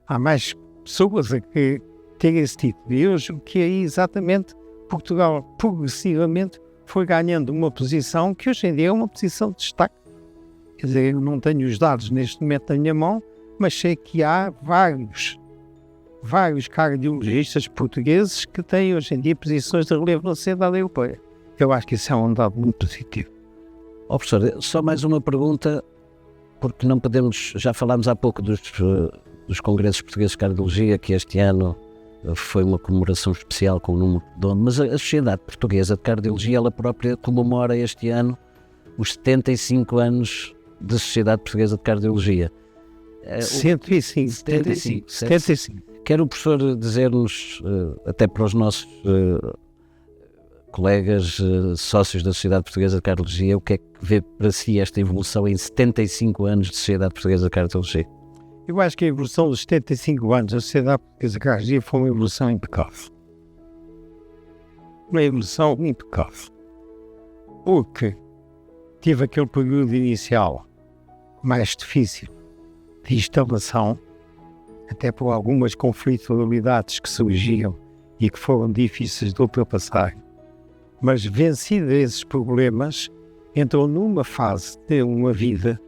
Speaker 2: há mais pessoas a que têm esse título. E hoje, o que é exatamente, Portugal progressivamente foi ganhando uma posição que hoje em dia é uma posição de destaque. Quer dizer, eu não tenho os dados neste momento na minha mão, mas sei que há vários cardiologistas portugueses que têm hoje em dia posições de relevo na sociedade europeia. Eu acho que isso é um dado muito positivo.
Speaker 1: Professor, só mais uma pergunta, porque não podemos, já falámos há pouco dos congressos portugueses de cardiologia, que este ano foi uma comemoração especial com o número redondo, mas a Sociedade Portuguesa de Cardiologia, ela própria comemora este ano os 75 anos da Sociedade Portuguesa de Cardiologia.
Speaker 2: 75.
Speaker 1: Quer o professor dizer-nos, até para os nossos colegas, sócios da Sociedade Portuguesa de Cardiologia, o que é que vê para si esta evolução em 75 anos de Sociedade Portuguesa de Cardiologia?
Speaker 2: Eu acho que a evolução dos 75 anos da Sociedade Portuguesa de Cardiologia foi uma evolução impecável. Uma evolução impecável. Porque tive aquele período inicial mais difícil de instalação, até por algumas conflitualidades que surgiam e que foram difíceis de ultrapassar. Mas vencido esses problemas, entrou numa fase de uma vida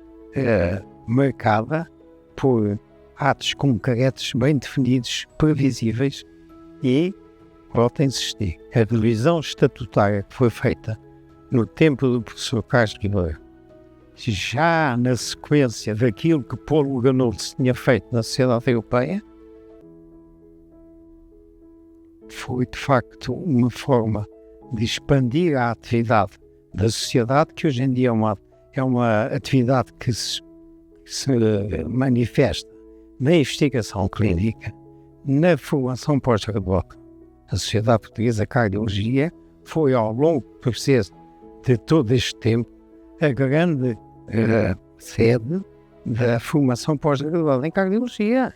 Speaker 2: marcada por atos concretos, bem definidos, previsíveis e, volto a insistir, a revisão estatutária que foi feita no tempo do professor Carlos Ribeiro, já na sequência daquilo que Paulo Ganolfo tinha feito na sociedade europeia, foi de facto uma forma de expandir a atividade da sociedade, que hoje em dia é uma atividade que se manifesta na investigação clínica, na formação pós-graduada. A Sociedade Portuguesa de Cardiologia foi, ao longo do processo de todo este tempo, a grande sede da formação pós-graduada em cardiologia.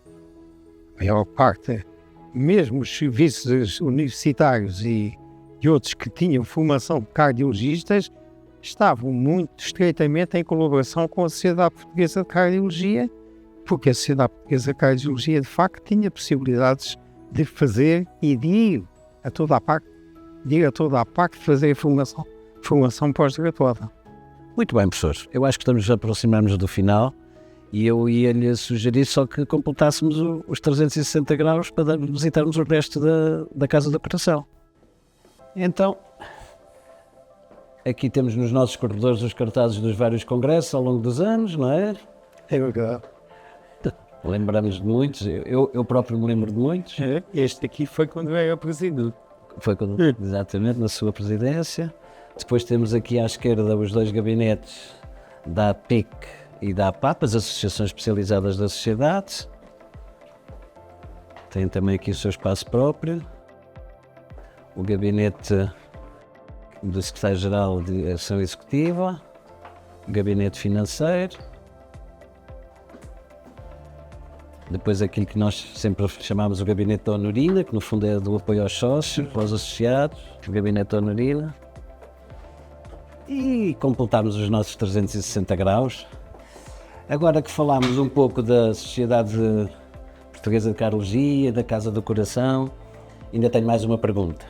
Speaker 2: A maior parte, mesmo os serviços universitários e outros que tinham formação de cardiologistas, estavam muito estreitamente em colaboração com a Sociedade Portuguesa de Cardiologia, porque a Sociedade Portuguesa de Cardiologia, de facto, tinha possibilidades de fazer e de ir a toda a parte, de fazer formação pós-graduada.
Speaker 1: Muito bem, professor. Eu acho que estamos a aproximar-nos do final e eu ia-lhe sugerir só que completássemos os 360 graus para visitarmos o resto da Casa do Coração. Então, aqui temos nos nossos corredores os cartazes dos vários congressos ao longo dos anos, não é?
Speaker 2: É verdade.
Speaker 1: Lembramos de muitos, eu próprio me lembro de muitos.
Speaker 2: Este aqui foi quando eu era presidente.
Speaker 1: Foi quando, exatamente, na sua presidência. Depois temos aqui à esquerda os dois gabinetes da APIC e da APAP, as associações especializadas da sociedade. Tem também aqui o seu espaço próprio. O gabinete do secretário-geral de Ação Executiva, o gabinete financeiro. Depois aquilo que nós sempre chamamos o gabinete da Honorina, que no fundo é do apoio aos sócios, aos associados, o gabinete da Honorina. E completámos os nossos 360 graus. Agora que falámos um pouco da Sociedade Portuguesa de Cardiologia, da Casa do Coração, ainda tenho mais uma pergunta.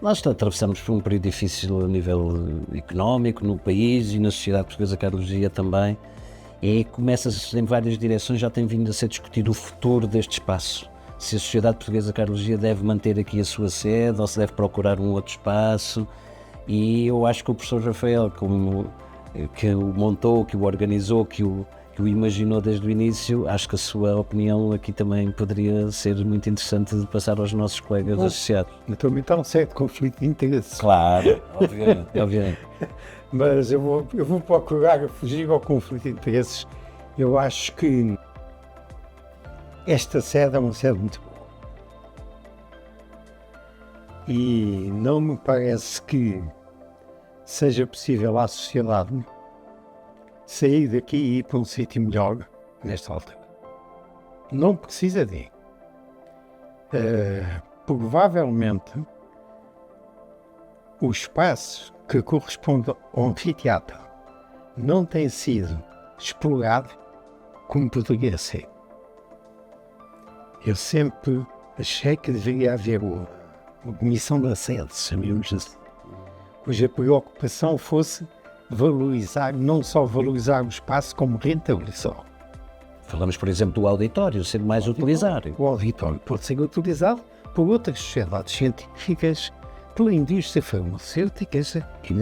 Speaker 1: Nós atravessamos por um período difícil a nível económico no país e na Sociedade Portuguesa de Cardiologia também. E começa-se em várias direções, já tem vindo a ser discutido o futuro deste espaço. Se a Sociedade Portuguesa de Cardiologia deve manter aqui a sua sede ou se deve procurar um outro espaço. E eu acho que o professor Rafael, que o montou, que o organizou, que o imaginou desde o início, acho que a sua opinião aqui também poderia ser muito interessante de passar aos nossos colegas associados.
Speaker 2: Naturalmente há um certo conflito de interesses.
Speaker 1: Claro, obviamente.
Speaker 2: Mas eu vou procurar fugir ao conflito de interesses. Eu acho que esta sede é uma sede muito boa. E não me parece que seja possível à sociedade sair daqui e ir para um sítio melhor nesta altura. Não precisa de ir. Provavelmente o espaço que corresponde ao anfiteatro não tem sido explorado como poderia ser. Eu sempre achei que deveria haver uma comissão da sede, chamemos assim, cuja preocupação fosse valorizar, não só valorizar o espaço, como rentabilizá-lo.
Speaker 1: Falamos, por exemplo, do auditório ser mais utilizado.
Speaker 2: O auditório pode ser utilizado por outras sociedades científicas, pela indústria farmacêutica, e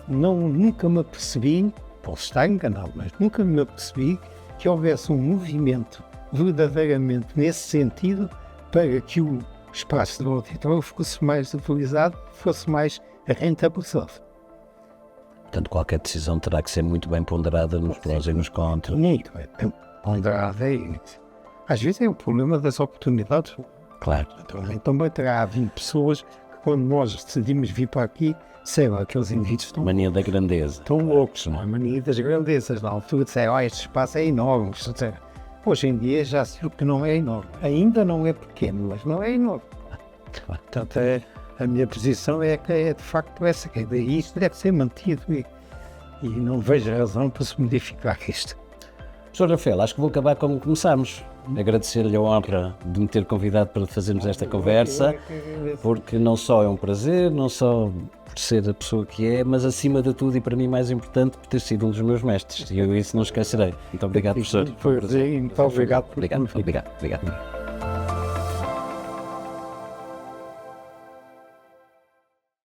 Speaker 2: nunca me apercebi, posso estar enganado, mas nunca me apercebi que houvesse um movimento verdadeiramente nesse sentido para que o espaço do auditório fosse mais utilizado, fosse mais rentabilizado.
Speaker 1: Portanto, qualquer decisão terá que ser muito bem ponderada nos prós e nos contras.
Speaker 2: Muito bem ponderada. Às vezes é o problema das oportunidades.
Speaker 1: Claro.
Speaker 2: Também terá havido pessoas que, quando nós decidimos vir para aqui, sei lá, aqueles indivíduos estão
Speaker 1: Mania da grandeza.
Speaker 2: tão loucos, não é? Mania das grandezas. Na altura disseram, este espaço é enorme. Hoje em dia já se viu que não é enorme. Ainda não é pequeno, mas não é enorme. Portanto, a minha posição é que é de facto essa, que isto deve ser mantido e não vejo razão para se modificar isto.
Speaker 1: Sr. Rafael, acho que vou acabar como começámos. Agradecer-lhe a honra de me ter convidado para fazermos esta conversa, porque não só é um prazer, não só por ser a pessoa que é, mas acima de tudo e para mim mais importante, por ter sido um dos meus mestres. E eu isso não esquecerei. Muito obrigado, professor.
Speaker 2: Foi um prazer e muito obrigado por
Speaker 1: Obrigado.